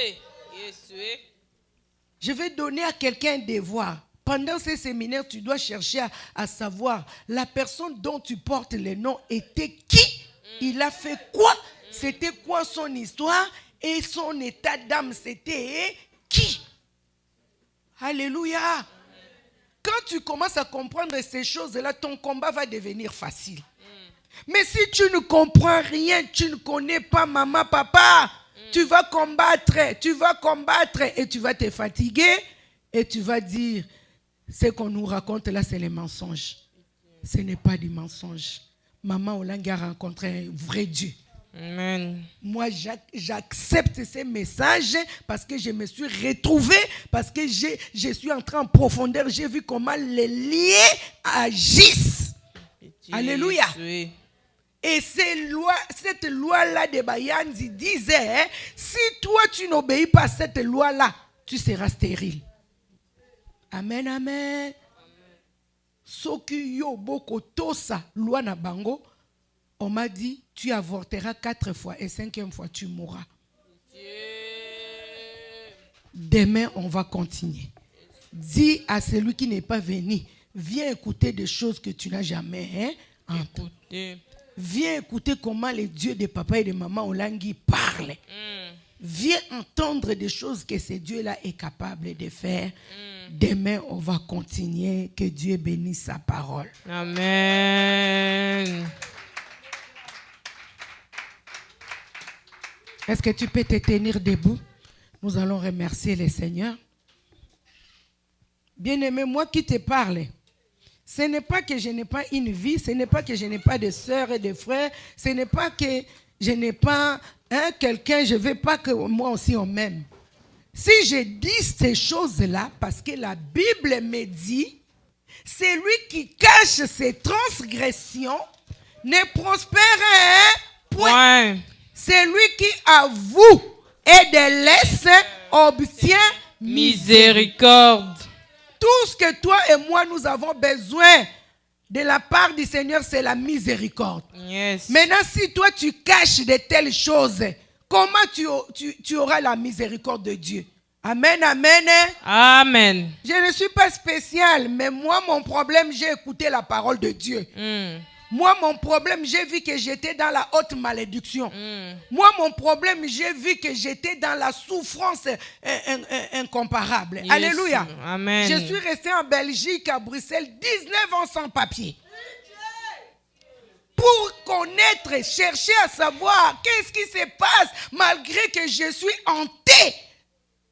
Je vais donner à quelqu'un un devoir. Pendant ces séminaires, tu dois chercher à savoir la personne dont tu portes le nom était qui, il a fait quoi, c'était quoi son histoire Et son état d'âme, c'était qui? Alléluia. Quand tu commences à comprendre ces choses-là, ton combat va devenir facile. Mais si tu ne comprends rien, tu ne connais pas maman, papa, tu vas combattre et tu vas te fatiguer et tu vas dire, ce qu'on nous raconte là, c'est les mensonges. Ce n'est pas du mensonge. Maman Olangi a rencontré un vrai Dieu. Amen. Moi, j'accepte ces messages parce que je me suis retrouvé, parce que je suis entré en profondeur, j'ai vu comment les liens agissent. Alléluia. Oui. Et cette loi-là de Bayanzi disait, si toi tu n'obéis pas à cette loi-là, tu seras stérile. Amen, amen. Soki yo boko tosa loi na bango, on m'a dit, tu avorteras 4 fois et 5e fois tu mourras. Demain, on va continuer. Dis à celui qui n'est pas venu, viens écouter des choses que tu n'as jamais entendues. Viens écouter comment les dieux de papa et de maman Olangi parlent. Viens entendre des choses que ce Dieu-là est capable de faire. Demain, on va continuer. Que Dieu bénisse sa parole. Amen. Est-ce que tu peux te tenir debout? Nous allons remercier le Seigneur. Bien-aimé, moi qui te parle, ce n'est pas que je n'ai pas une vie, ce n'est pas que je n'ai pas de sœurs et de frères, ce n'est pas que je n'ai pas quelqu'un, je ne veux pas que moi aussi on m'aime. Si je dis ces choses-là, parce que la Bible me dit, celui qui cache ses transgressions ne prospère point. Celui qui avoue et délaisse obtient miséricorde. Tout ce que toi et moi nous avons besoin de la part du Seigneur, c'est la miséricorde. Yes. Maintenant, si toi tu caches de telles choses, comment tu auras la miséricorde de Dieu? Amen, amen. Amen. Je ne suis pas spécial, mais moi, mon problème, j'ai écouté la parole de Dieu. Moi, mon problème, j'ai vu que j'étais dans la haute malédiction. Moi, mon problème, j'ai vu que j'étais dans la souffrance incomparable. Yes. Alléluia. Amen. Je suis resté en Belgique, à Bruxelles, 19 ans sans papier. Pour connaître, chercher à savoir qu'est-ce qui se passe, malgré que je suis hanté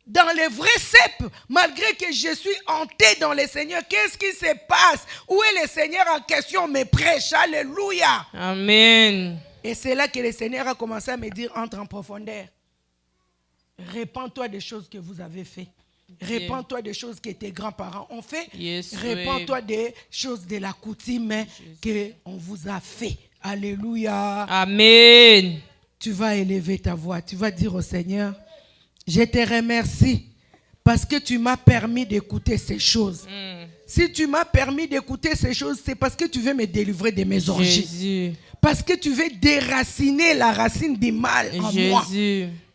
dans les vrais cèpes, malgré que je suis hanté dans le Seigneur, qu'est-ce qui se passe? Où est le Seigneur en question? Me prêche, alléluia. Amen. Et c'est là que le Seigneur a commencé à me dire, entre en profondeur. Répands-toi des choses que vous avez fait. Répands-toi des choses que tes grands-parents ont fait. Yes, répands-toi des choses de la coutume qu'on vous a fait. Alléluia. Amen. Tu vas élever ta voix. Tu vas dire au Seigneur, je te remercie parce que tu m'as permis d'écouter ces choses. Si tu m'as permis d'écouter ces choses, c'est parce que tu veux me délivrer de mes orgies. Parce que tu veux déraciner la racine du mal en moi.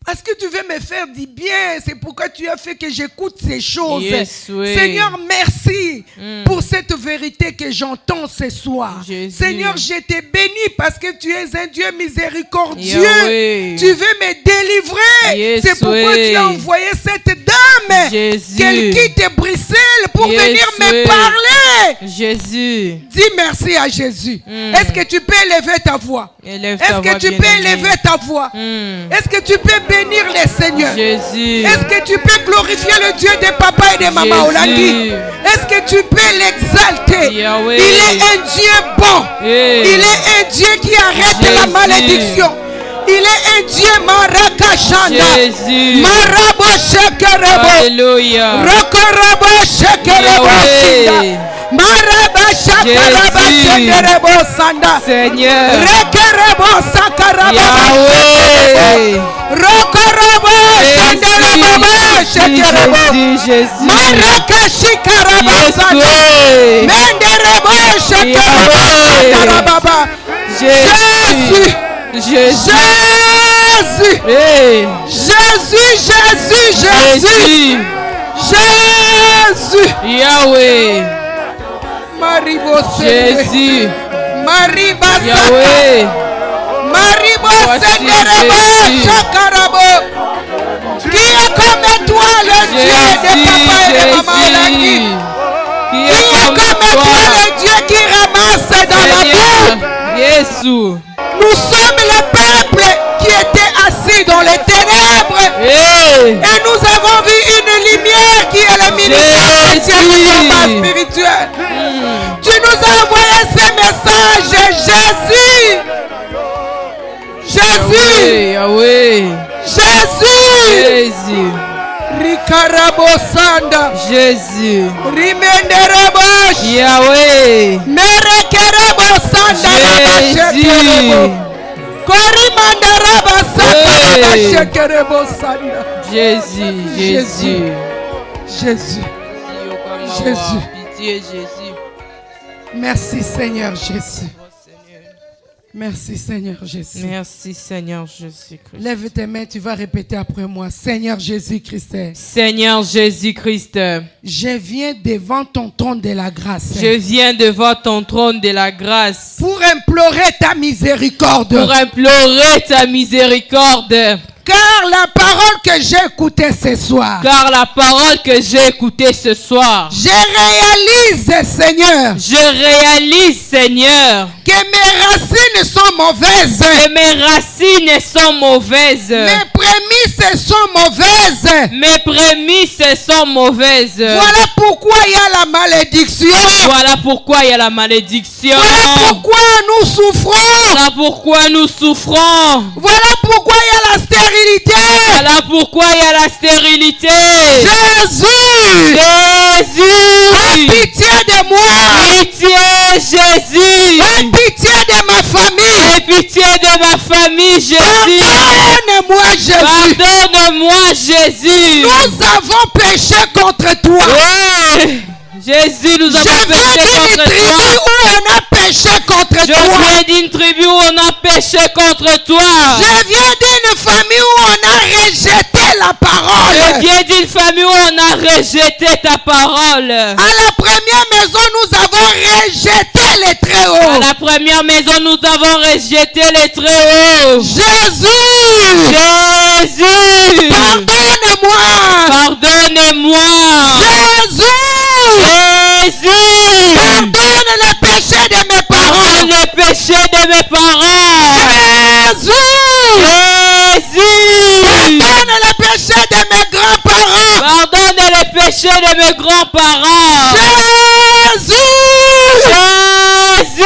Parce que tu veux me faire du bien. C'est pourquoi tu as fait que j'écoute ces choses. Yes, oui. Seigneur, merci pour cette vérité que j'entends ce soir. Jésus. Seigneur, je te bénis parce que tu es un Dieu miséricordieux. Yahweh. Tu veux me délivrer. Yes, c'est pourquoi oui. tu as envoyé cette dame. Jésus. Qu'elle quitte Bruxelles pour Yes, venir me oui. parler. Jésus. Dis merci à Jésus. Est-ce que tu peux élever ta voix? Est-ce que tu peux élever ta voix? Est-ce que tu peux bénir le Seigneur? Jésus. Est-ce que tu peux glorifier le Dieu de papa et de maman Olangi? Est-ce que tu peux l'exalter? Yahweh. Il est un Dieu bon. Hey. Il est un Dieu qui arrête Jésus. la malédiction. Il est un Dieu Marakashanda. Jésus. Marabo Shekerebo. Alléluia. Rokorabo Shekerebo Sanda. Maraba Shakaraba Shekerebo Sanda. Seigneur. Rekerebo Sakaraba. Yahweh. Rokorabo Shandaraba Shekerebo. Jésus. Marakashi Karaba Sanda. Jésus. Menderebo Shekerebo Sandarababa. Jésus. Jésus. Jésus. Hey. Jésus, Jésus, Jésus. Jésus. Yahweh. Maribo Jésus. Mariba Yahweh. Maribo Voici Senderebo Jésus. Shakarabo. est comme toi, le Dieu de papa et de maman Elani? Qui est comme toi, le Dieu qui ramasse dans la boue? Jésus. Nous sommes le peuple qui était assis dans les ténèbres. Hey. Et nous avons vu une lumière qui est le ministère du combat spirituel. Tu nous as envoyé ces messages, Jésus. Jésus. Yahweh. Jésus. Jésus. Rikarabosanda. Jésus. Rimenderebosh. Yahweh. Merekerabosanda. Jésus. Jésus. Jésus. Jésus. Jésus. Pitié, Jésus. Merci Seigneur Jésus. Merci Seigneur Jésus. Merci Seigneur Jésus-Christ. Lève tes mains, tu vas répéter après moi. Seigneur Jésus-Christ. Seigneur Jésus-Christ. Je viens devant ton trône de la grâce. Je viens devant ton trône de la grâce. Pour implorer ta miséricorde. Pour implorer ta miséricorde. Car la parole que j'ai écoutée ce soir. Car la parole que j'ai écoutée ce soir. Je réalise, Seigneur. Je réalise, Seigneur. Que mes racines sont mauvaises. Que mes racines sont mauvaises. Mes prémices sont mauvaises. Mes prémices sont mauvaises. Voilà pourquoi il y a la malédiction. Voilà pourquoi il y a la malédiction. Voilà pourquoi nous souffrons. Voilà pourquoi nous souffrons. Voilà pourquoi il y a la stérilité. Voilà pourquoi il y a la stérilité. Jésus. Jésus. Aie pitié de moi. Pitié, Jésus. Aie pitié de ma famille. Aie pitié de ma famille, Jésus. Pardonne-moi, Jésus. Pardonne-moi, Jésus. Nous avons péché contre toi. Oui. Jésus, nous avons péché contre toi. Où on a péché contre Je toi. viens d'une tribu où on a péché contre toi. Je viens d'une famille où on a rejeté la parole. Je viens d'une famille où on a rejeté ta parole. À la première maison, nous avons rejeté les très hauts. À la première maison, nous avons rejeté les très hauts. Jésus. Jésus. Pardonne-moi. Pardonne-moi. Jésus. Jésus. Pardonne le péché de mes parents. Pardonne le péché de mes parents. Jésus. Jésus. Pardonne le péché de mes grands-parents. Pardonne le péché de mes grands-parents. Jésus. Jésus.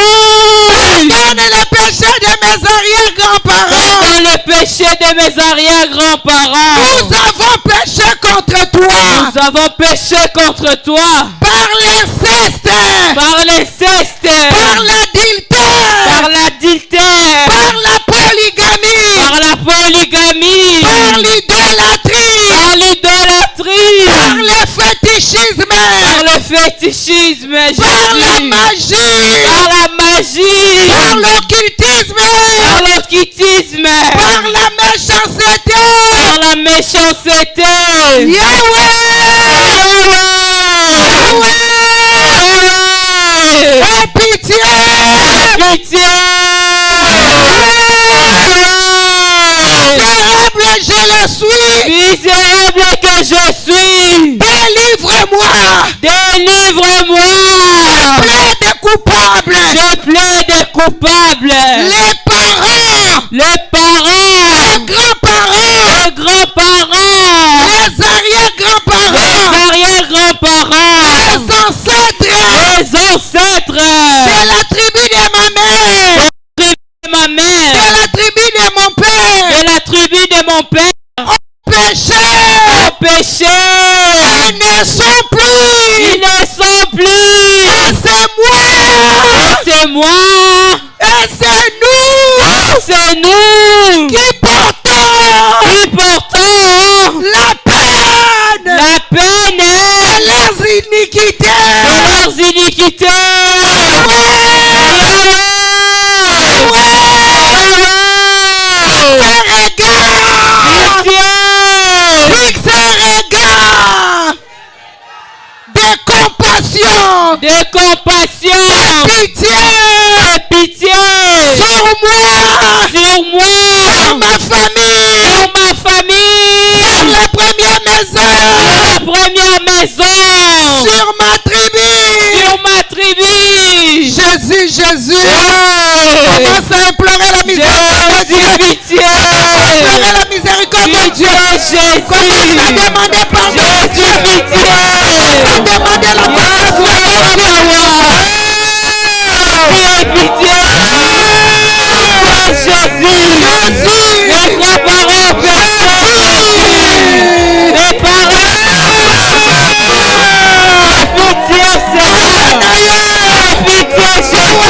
Pardonne le péché de mes arrière-grands-parents. Pardonne le péché de mes arrière-grands-parents. Nous avons péché contre toi. Nous avons péché contre toi. Par l'inceste. Par l'inceste. Par l'adultère. Par l'adultère. Par la polygamie. Par la polygamie. Par l'idolâtrie. Par l'idolâtrie. Par le fétichisme. Par le fétichisme, Par la Jésus. magie. Par la magie. Par l'occultisme. Par l'occultisme. Par la méchanceté. Par la méchanceté. Yahweh. Aie pitié. Pitié. Misérable je le suis. Misérable que je suis. Délivre-moi. Déligre-moi. Je plaide coupable. Je plaide coupable. Les parents. Les parents. Les grands-parents. Les grands-parents. Les arrière-grands-parents. Les arrière-grands-parents. Les ancêtres. Les ancêtres. De la tribu de ma mère. De ma mère. De la tribu de mon père. De la tribu de mon père. Péché. Au péché. Ils ne sont plus. Ils ne sont plus. Et c'est moi. C'est moi. Et c'est nous. C'est nous. Qui portons. Qui portons La peine. la peine De leurs iniquités. de leurs iniquités. Fixe un regard de compassion, De compassion. pitié Pitié. sur moi, Sur moi. sur ma famille, Sur ma famille. sur la première Pitié, Jésus. Commence à demander pardon. Jésus, pitié. Commence à demander la grâce. Pitié. Jésus. Mes grands-parents péchés. Mes parents. Pitié, Seigneur. Pitié, Jésus.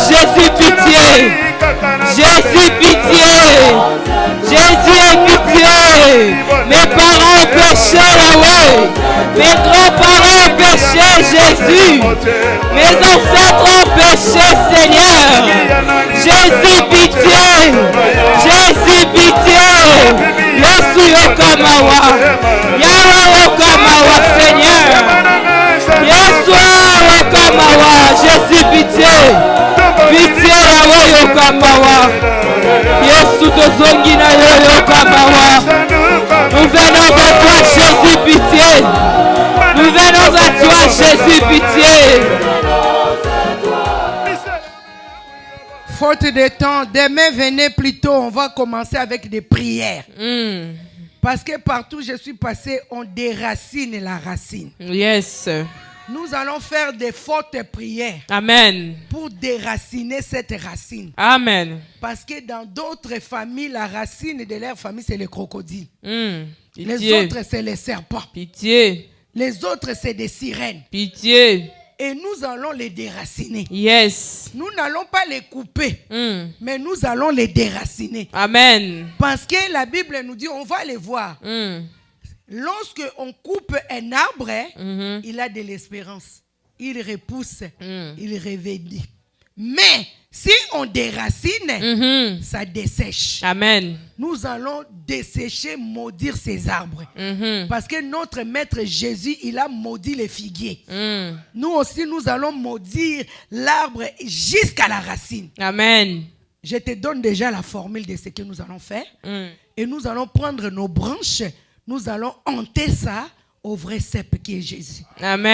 Jésus, pitié. Jésus, pitié. Jésus, pitié. Mes parents ont péché, Yahweh. Mes grands-parents ont péché, Jésus. Mes ancêtres ont péché, Seigneur. Jésus, pitié. Jésus, pitié. Yesu Okamawa. Yahweh Okamawa, Seigneur. Yesu Okamawa. Jésus, pitié. Pitié, Yahweh Okamawa. Yesu Dozongi na yo Okamawa. Nous venons à toi, Jésus, pitié. Nous venons à toi, Jésus, pitié. Faute de temps, demain venez plus tôt, on va commencer avec des prières. Parce que partout où je suis passé, on déracine la racine. Yes. Nous allons faire des fortes prières. Amen. Pour déraciner cette racine. Amen. Parce que dans d'autres familles, la racine de leur famille, c'est les crocodiles. Les autres, c'est les serpents. Pitié. Les autres, c'est des sirènes. Pitié. Et nous allons les déraciner. Yes. Nous n'allons pas les couper, mais nous allons les déraciner. Amen. Parce que la Bible nous dit, on va les voir. Lorsque on coupe un arbre, il a de l'espérance. Il repousse, il revédit. Mais si on déracine, ça dessèche. Amen. Nous allons dessécher, maudire ces arbres. Parce que notre maître Jésus, il a maudit les figuiers. Nous aussi, nous allons maudire l'arbre jusqu'à la racine. Amen. Je te donne déjà la formule de ce que nous allons faire. Et nous allons prendre nos branches. Nous allons hanter ça au vrai cep qui est Jésus. Amen.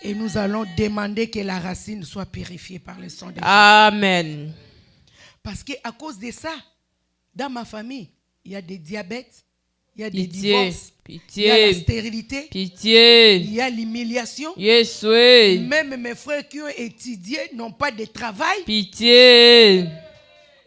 Et nous allons demander que la racine soit purifiée par le sang de Jésus. Amen. Parce qu'à cause de ça, dans ma famille, il y a des diabètes, il y a des divorces, il y a la stérilité, il y a l'humiliation. Yes, oui. Même mes frères qui ont étudié n'ont pas de travail. Pitié.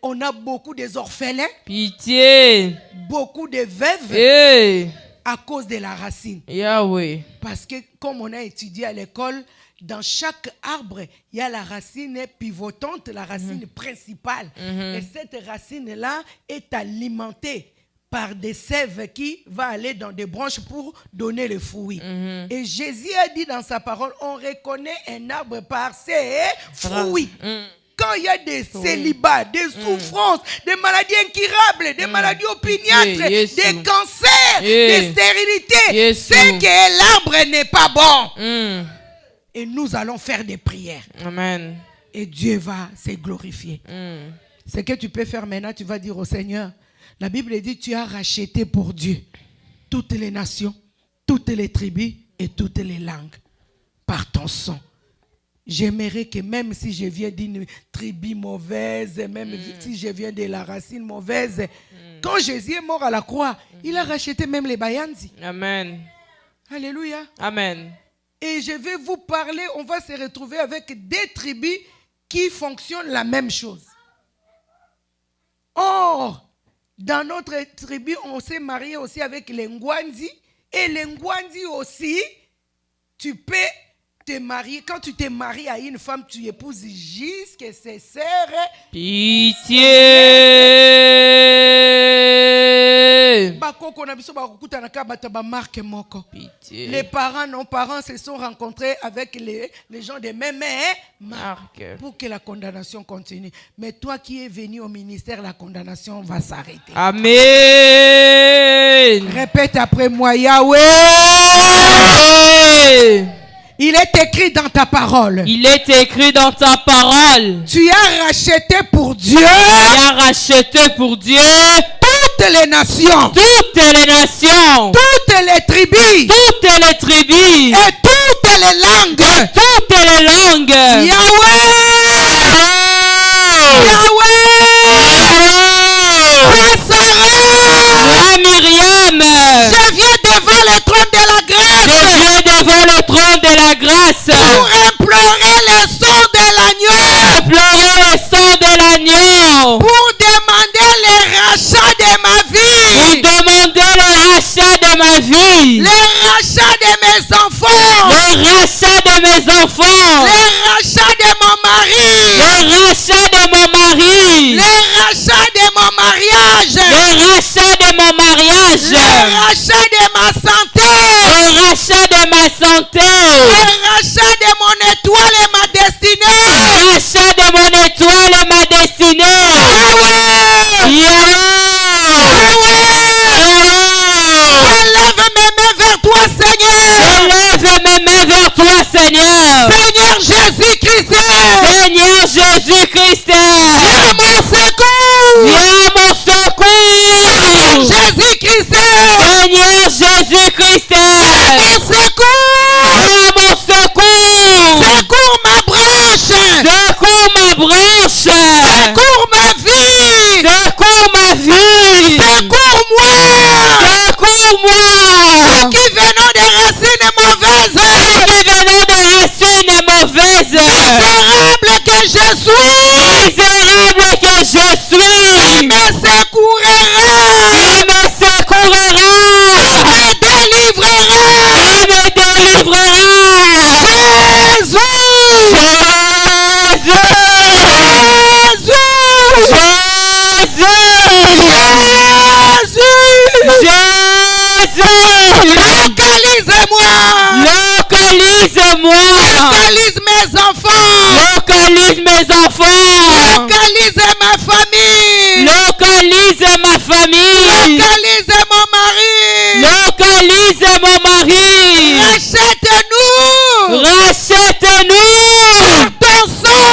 On a beaucoup des orphelins. Pitié. Beaucoup de veuves. Hey. À cause de la racine. Yahweh. Parce que comme on a étudié à l'école, dans chaque arbre, il y a la racine pivotante, la racine principale. Et cette racine-là est alimentée par des sèves qui vont aller dans des branches pour donner le fruit. Et Jésus a dit dans sa parole, on reconnaît un arbre par ses fruits. Quand il y a des célibats, des souffrances, des maladies incurables, des maladies opiniâtres, des cancers, des stérilités, c'est que l'arbre n'est pas bon. Et nous allons faire des prières. Amen. Et Dieu va se glorifier. Ce que tu peux faire maintenant, tu vas dire au Seigneur, la Bible dit, tu as racheté pour Dieu toutes les nations, toutes les tribus et toutes les langues par ton sang. J'aimerais que même si je viens d'une tribu mauvaise, même si je viens de la racine mauvaise, quand Jésus est mort à la croix, il a racheté même les Bayanzi. Amen. Alléluia. Amen. Et je vais vous parler, on va se retrouver avec des tribus qui fonctionnent la même chose. Or, dans notre tribu, on s'est marié aussi avec les Ngwanzi. Et les Ngwanzi aussi, tu peux te marier. Quand tu te maries à une femme, tu épouses jusqu'à ses sœurs. Pitié. Pitié. Les parents, nos parents se sont rencontrés avec les gens des mêmes marques pour que la condamnation continue. Mais toi qui es venu au ministère, la condamnation va s'arrêter. Amen. Répète après moi, Yahweh. Il est écrit dans ta parole. Il est écrit dans ta parole. Tu as racheté pour Dieu. Tu as racheté pour Dieu toutes les nations. Toutes les nations. Toutes les tribus. Toutes les tribus. Et toutes les langues. Toutes les langues. Yahweh. Yahweh. Roi Myriam. Je viens devant le trône de la grâce. Je viens devant le trône de la grâce. Pour implorer le sang de l'agneau. Implorer le sang de l'agneau. Pour demander le rachat de ma vie. Pour demander le rachat de ma vie. Le rachat de mes enfants. Le rachat de mes enfants. Le rachat de mon mari. Le rachat de mon mari. Le rachat de mon mariage. Le rachat de mon mariage. Le rachat de ma santé. Le rachat de ma santé. Le rachat de mon étoile et ma destinée. Le rachat de mon étoile et ma destinée. J'élève mes mains vers toi, Seigneur. J'élève mes mains vers toi, Seigneur. Seigneur Jésus-Christ. Seigneur Jésus-Christ. Viens mon secours. Viens mon secours. Jésus-Christ. Seigneur Jésus-Christ. Mon secours. Viens mon secours. Secours ma branche. Secours ma branche. Secours ma vie. Secours ma vie. Secours-moi. Secours-moi. Qui venons des racines mauvaises. Qui venons des racines mauvaises. Misérable que je suis. Misérable que je suis. Il me secourra. Il me secourra. Il me délivrera. Il me délivrera. Jésus. Localise-moi. Localise-moi. Localise mes enfants. Localise mes enfants. Localise ma famille. Localise ma famille. Localise mon mari. Localise mon mari. Rachète-nous. Rachète-nous. Par ton sang.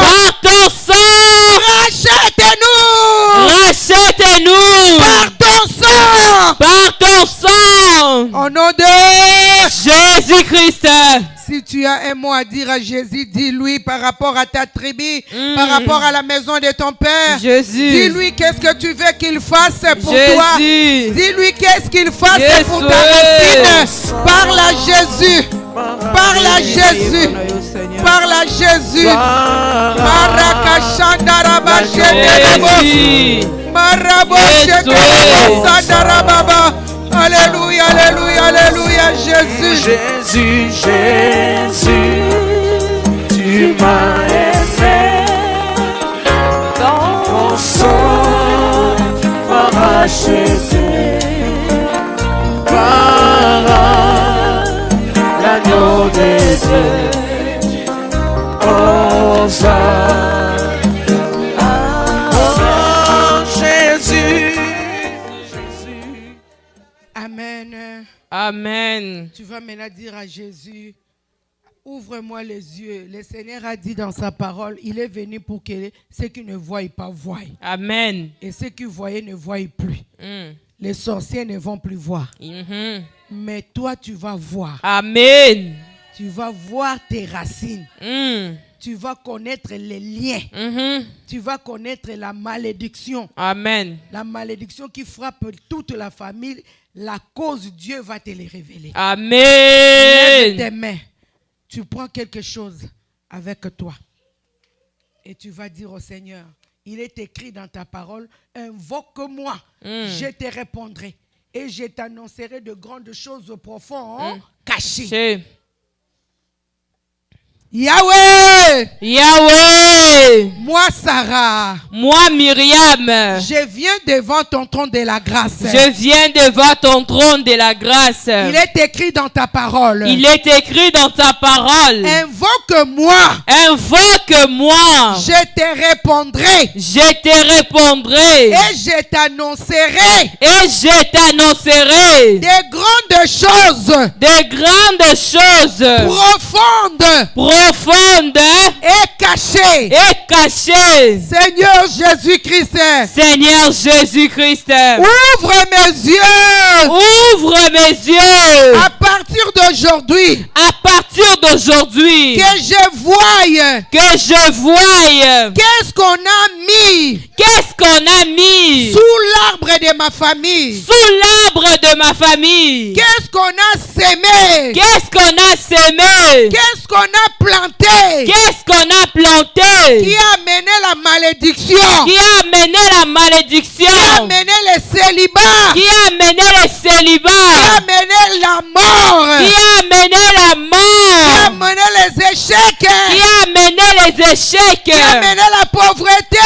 Par ton sang. Rachète-nous. Rachète-nous. Par ton sang. Par ton sang. Au nom de Jésus-Christ. Si tu as un mot à dire à Jésus, dis-lui par rapport à ta tribu, par rapport à la maison de ton père. Jésus. Dis-lui qu'est-ce que tu veux qu'il fasse pour Jésus. toi. Dis-lui qu'est-ce qu'il fasse Jésus. pour ta racine. Parle à Jésus. Parle à Jésus. Parle à Jésus. Alléluia, alléluia, alléluia, Jésus. Jésus, Jésus, tu m'as aimé. Dans ton sang, m'as racheté par l'agneau des dieux. Amen. Amen. Tu vas maintenant dire à Jésus, ouvre-moi les yeux. Le Seigneur a dit dans sa parole, il est venu pour que ceux qui ne voient pas voient. Amen. Et ceux qui voyaient ne voient plus. Les sorciers ne vont plus voir. Mais toi, tu vas voir. Amen. Tu vas voir tes racines. Tu vas connaître les liens. Tu vas connaître la malédiction. Amen. La malédiction qui frappe toute la famille. La cause, Dieu va te les révéler. Amen. Lève tes mains. Tu prends quelque chose avec toi. Et tu vas dire au Seigneur, il est écrit dans ta parole, invoque-moi, je te répondrai. Et je t'annoncerai de grandes choses profondes cachées. Yahweh! Yahweh! Moi, Sarah, moi Myriam, je viens devant ton trône de la grâce. je viens devant ton trône de la grâce. Il est écrit dans ta parole. Il est écrit dans ta parole. Invoque-moi. Invoque-moi. Je te répondrai. Je te répondrai. Et je t'annoncerai Et je t'annoncerai des grandes choses des grandes choses profondes profondes et cachées. et cachées. Seigneur Jésus-Christ, Seigneur Jésus-Christ, ouvre mes yeux. ouvre mes yeux. À partir d'aujourd'hui, À partir d'aujourd'hui, que je voie que je voie qu'est-ce qu'on a mis qu'est-ce qu'on a mis sous l'arbre de ma famille. sous l'arbre de ma famille. Qu'est-ce qu'on a sémé. Qu'est-ce qu'on a sémé? Qu'est-ce qu'on a planté. Qu'est-ce qu'on a planté? Qui a amené la malédiction. Qui a amené la Qui a malédiction? amené le célibat. Qui a amené le Qui a célibat? amené la mort. Qui a amené la Qui a mort? amené les échecs. Qui a amené les échecs? Qui a amené la pauvreté. Qui a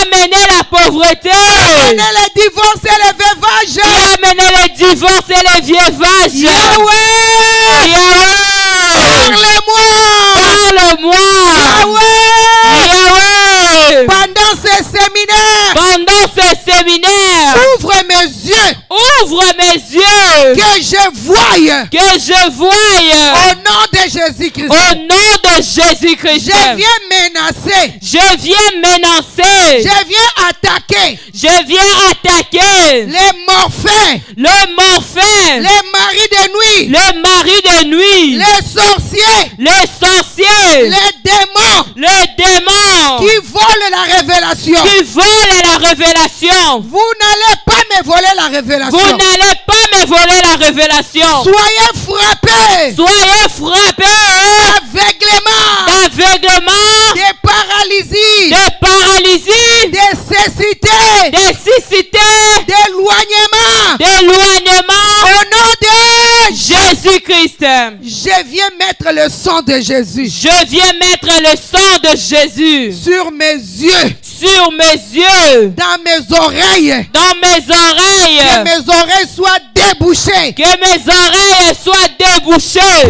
amené la pauvreté? Qui a amené les divorces et les Qui veuvages. a amené les divorces et les vieillasses? Yahweh, Yahweh, parle-moi. parle-moi. Yahweh, Yahweh, pendant ce séminaire, pendant ce séminaire, ouvre mes yeux. ouvre mes yeux, Que je voie. que je voie Au nom de Jésus-Christ. au nom de Jésus-Christ. Je viens menacer. Je viens menacer. Je viens attaquer Je viens attaquer les morphins, le morphin, les maris de nuit, le mari de nuit, les sorciers, les sorciers, les démons le démon qui volent la révélation. qui vole la révélation. Vous n'allez pas me voler la Vous révélation. n'allez pas me voler la révélation. Soyez frappés Soyez frappés d'aveuglement, d'aveuglement, de paralysie, de paralysie, de cécité, de cécité, d'éloignement. d'éloignement. Au nom de Jésus-Christ. je viens mettre le sang de Jésus Je viens mettre le sang de Jésus sur mes yeux, sur mes yeux, dans mes oreilles. dans mes Que oreilles, mes oreilles soient débouchées que mes oreilles soient débouchées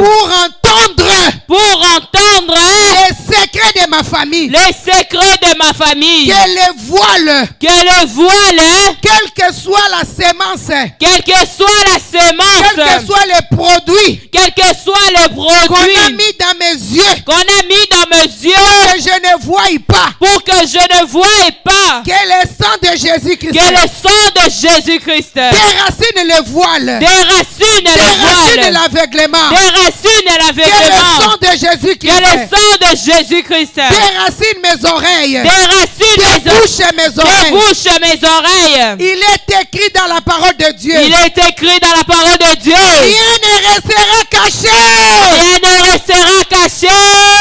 pour entendre les secrets de ma famille. les secrets de ma famille. Que les voiles, Que le voile, quelle que soit la sémence, quelle que soit la quel sémence, que soit le produit quel que soit le qu'on a produit mis dans mes yeux, qu'on a mis dans mes yeux, que je ne voie pas, pour que je ne voie pas que le sang de Jésus-Christ que le sang de Jésus-Christ déracine le voile, déracine le déracine voile, l'aveuglement, déracine que le l'aveuglement, sang de que Jésus-Christ le sang de Jésus-Christ déracine mes oreilles, déracine mes débouche mes oreilles. débouche mes oreilles. Il est écrit dans la parole de Dieu. Il est écrit dans la parole de Dieu. Rien ne restera caché. Rien ne restera caché.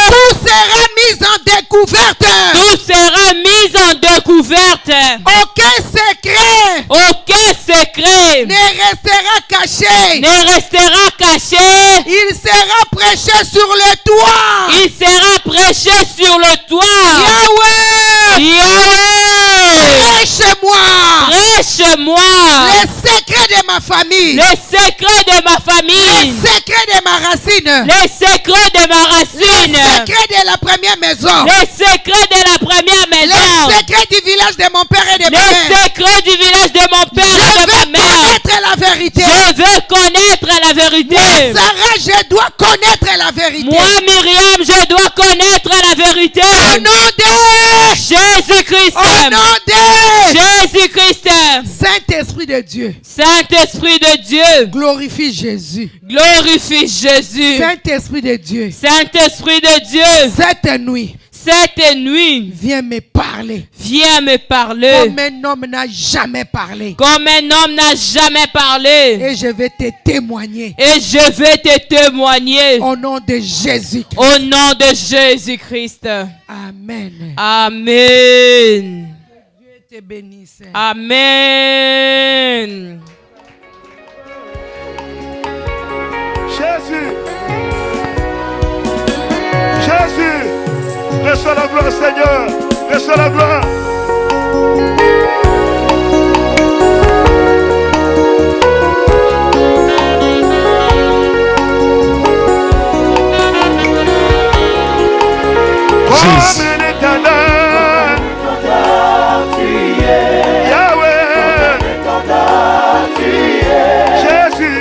Tout sera mis en découverte. Tout sera mis en découverte. Aucun secret Aucun secret ne restera caché. ne restera caché. Il sera prêché sur le toit. Il sera prêché sur le toit. Yahweh, Yahweh, prêche-moi prêche-moi les secrets de ma famille, les secrets de ma les famille, secrets de ma racine, les secrets de ma les racine, secrets de la première maison, les secrets de la première les maison, secrets du village de mon père et de ma les mère. secrets du village de mon père Je et de ma veux mère. connaître la vérité. Je veux connaître la vérité. Sarah, je dois connaître la vérité. Moi, Myriam, je dois connaître la vérité. Au nom de Jésus-Christ. Au nom de Jésus-Christ. Saint-Esprit de Dieu. Saint-Esprit de Dieu. Glorifie Jésus. Glorifie Jésus. Saint-Esprit de Dieu. Saint-Esprit de Dieu. Cette nuit, Cette nuit, viens me parler. viens me parler. Comme un homme n'a jamais parlé. Comme un homme n'a jamais parlé. Et je vais te témoigner. Et je vais te témoigner. Au nom de Jésus. Au nom de Jésus-Christ. Amen. Amen. Dieu te bénisse. Amen. Jésus. Jésus. Reçois la gloire, Seigneur. Reçois la gloire. Comme un étendard, Yahweh, Jésus,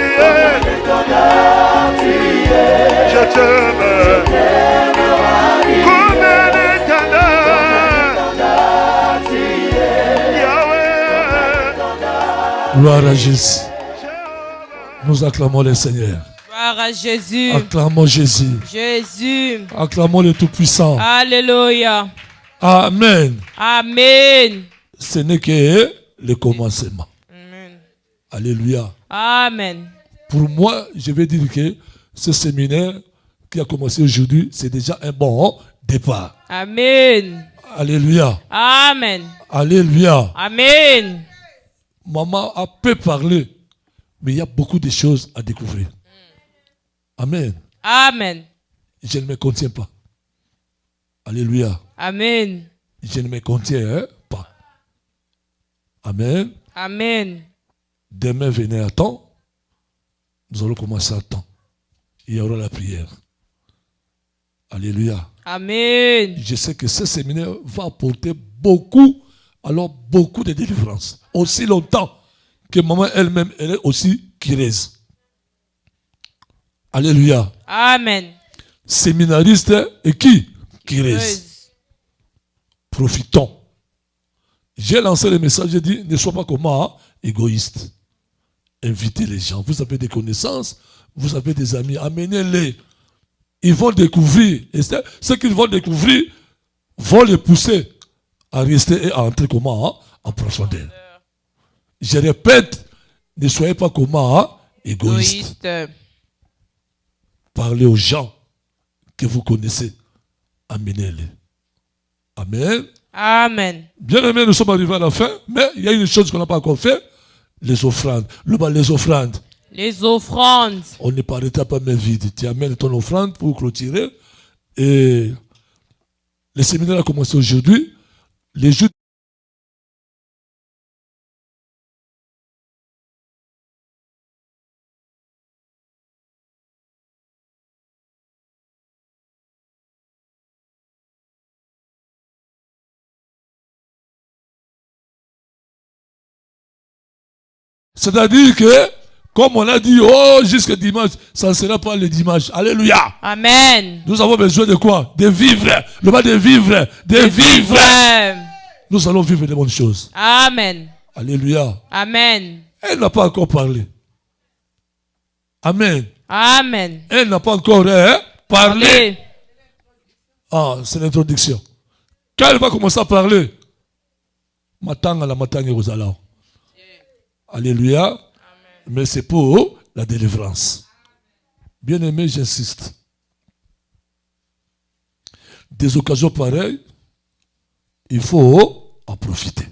je t'aime. Comme un étendard, Yahweh. Gloire à Jésus. Nous acclamons le Seigneur. Gloire à Jésus. Acclamons Jésus. Jésus. Acclamons le Tout-Puissant. Alléluia. Amen. Amen. Ce n'est que le commencement. Amen. Alléluia. Amen. Pour moi, je vais dire que ce séminaire qui a commencé aujourd'hui, c'est déjà un bon départ. Amen. Alléluia. Amen. Alléluia. Amen. Maman a peu parlé, mais il y a beaucoup de choses à découvrir. Amen. Amen. Je ne me contiens pas. Alléluia. Amen. Je ne me contiens pas. Amen. Amen. Demain, venez à temps. Nous allons commencer à temps. Il y aura la prière. Alléluia. Amen. Je sais que ce séminaire va apporter beaucoup, alors beaucoup de délivrance. Aussi longtemps que maman elle-même, elle est aussi cureuse. Alléluia. Amen. Séminariste et qui? Cureuse. Profitons. J'ai lancé le message, j'ai dit, ne sois pas comme moi, égoïste. Invitez les gens. Vous avez des connaissances, vous avez des amis, amenez-les. Ils vont découvrir. Et ce qu'ils vont découvrir vont les pousser à rester et à entrer comme moi, en profondeur. Je répète, ne soyez pas comme moi, égoïste. Parlez aux gens que vous connaissez. Amenez-les. Amen. Amen. Bien aimé, nous sommes arrivés à la fin, mais il y a une chose qu'on n'a pas encore fait, les offrandes. Les offrandes. Les offrandes. On ne paraîtra pas main vide. Tu amènes ton offrande pour clôturer. Et le séminaire a commencé aujourd'hui. Les jours c'est-à-dire que, comme on a dit, oh, jusqu'à dimanche, ça ne sera pas le dimanche. Alléluia. Amen. Nous avons besoin de quoi? De vivre. Le bas de vivre. De vivre. Nous allons vivre de bonnes choses. Amen. Alléluia. Amen. Elle n'a pas encore parlé. Amen. Amen. Elle n'a pas encore parlé. Ah, c'est l'introduction. Quand elle va commencer à parler, matanga la matanga aux Alléluia. Amen. Mais c'est pour la délivrance. Bien aimé, j'insiste. Des occasions pareilles, il faut en profiter.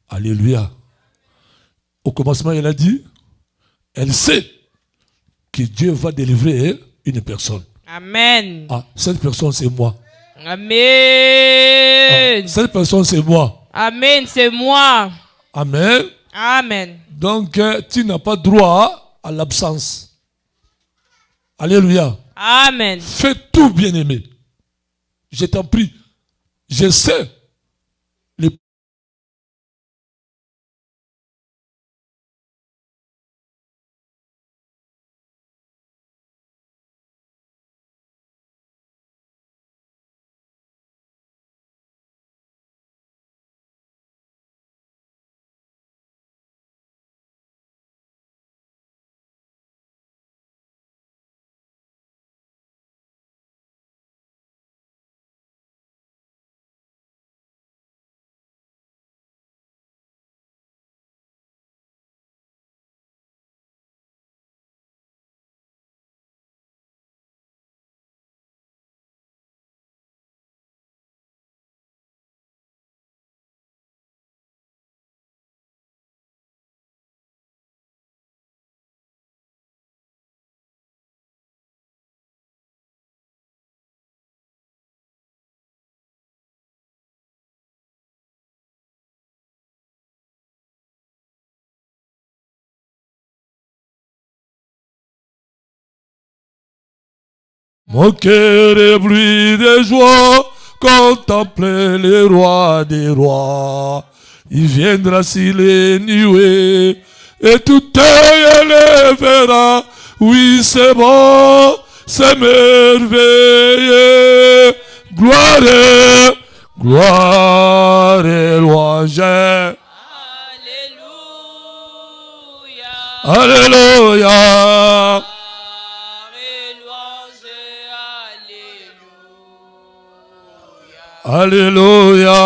Alléluia. Au commencement, elle a dit, elle sait que Dieu va délivrer une personne. Amen. Ah, cette personne, c'est moi. Amen. Ah, cette personne, c'est moi. Amen, c'est moi. Amen. Amen. Donc, tu n'as pas droit à l'absence. Alléluia. Amen. Fais tout, bien-aimé. Je t'en prie. Je sais Mon cœur ébloui de joie, contempler le roi des rois. Il viendra sur les nuées, et tout œil élèvera. Oui, c'est bon, c'est merveilleux. Gloire, gloire et louange. Alléluia. Alléluia. Alléluia.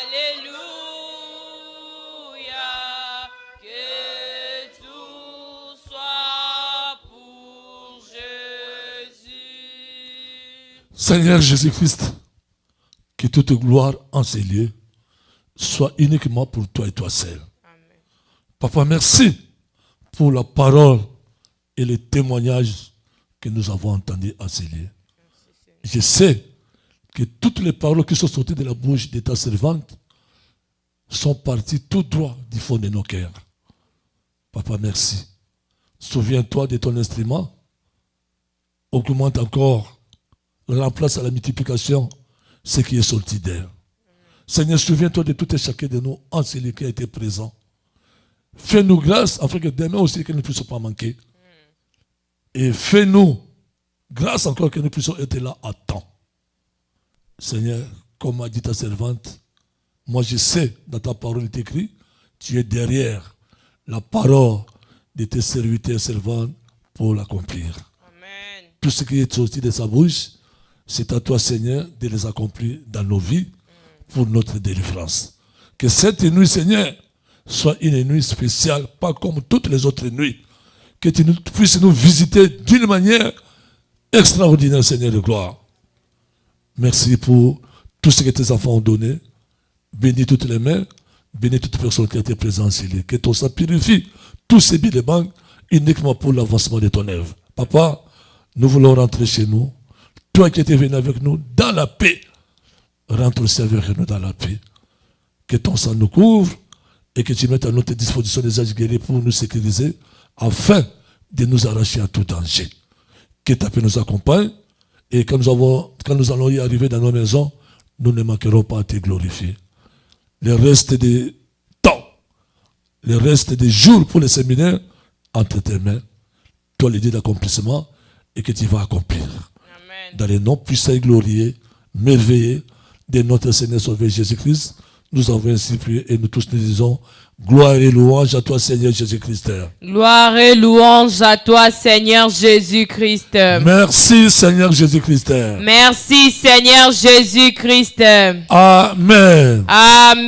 Alléluia. Que tout soit pour Jésus. Seigneur Jésus-Christ, que toute gloire en ces lieux soit uniquement pour toi et toi seul. Amen. Papa, merci pour la parole et les témoignages que nous avons entendus en ces lieux. Je sais que toutes les paroles qui sont sorties de la bouche de ta servante sont parties tout droit du fond de nos cœurs. Papa, merci. Souviens-toi de ton instrument. Augmente encore, remplace à la multiplication ce qui est sorti d'elle. Seigneur, souviens-toi de tout et chacun de nous en celui qui a été présent. Fais-nous grâce afin que demain aussi que nous ne puissions pas manquer. Et fais-nous grâce encore que nous puissions être là à temps. Seigneur, comme a dit ta servante, moi je sais, dans ta parole il est écrit, tu es derrière la parole de tes serviteurs et servantes pour l'accomplir. Amen. Tout ce qui est sorti de sa bouche, c'est à toi Seigneur de les accomplir dans nos vies pour notre délivrance. Que cette nuit Seigneur soit une nuit spéciale, pas comme toutes les autres nuits. Que tu puisses nous visiter d'une manière extraordinaire, Seigneur de gloire. Merci pour tout ce que tes enfants ont donné. Bénis toutes les mains, bénis toutes les personnes qui étaient présentes ici. Que ton sang purifie tous ces billets de banque uniquement pour l'avancement de ton œuvre. Papa, nous voulons rentrer chez nous. Toi qui étais venu avec nous dans la paix, rentre aussi avec nous dans la paix. Que ton sang nous couvre et que tu mettes à notre disposition des âges guéris pour nous sécuriser afin de nous arracher à tout danger. Que ta paix nous accompagne et quand nous allons y arriver dans nos maisons, nous ne manquerons pas à te glorifier. Le reste des temps, le reste des jours pour les séminaires, entre tes mains, toi le Dieu d'accomplissement et que tu vas accomplir. Amen. Dans les noms puissants et glorieux, merveilleux de notre Seigneur Sauveur Jésus-Christ, nous avons ainsi prié et nous tous nous disons gloire et louange à toi Seigneur Jésus-Christ. Gloire et louange à toi, Seigneur Jésus-Christ. Merci Seigneur Jésus-Christ. Merci, Seigneur Jésus-Christ. Amen. Amen.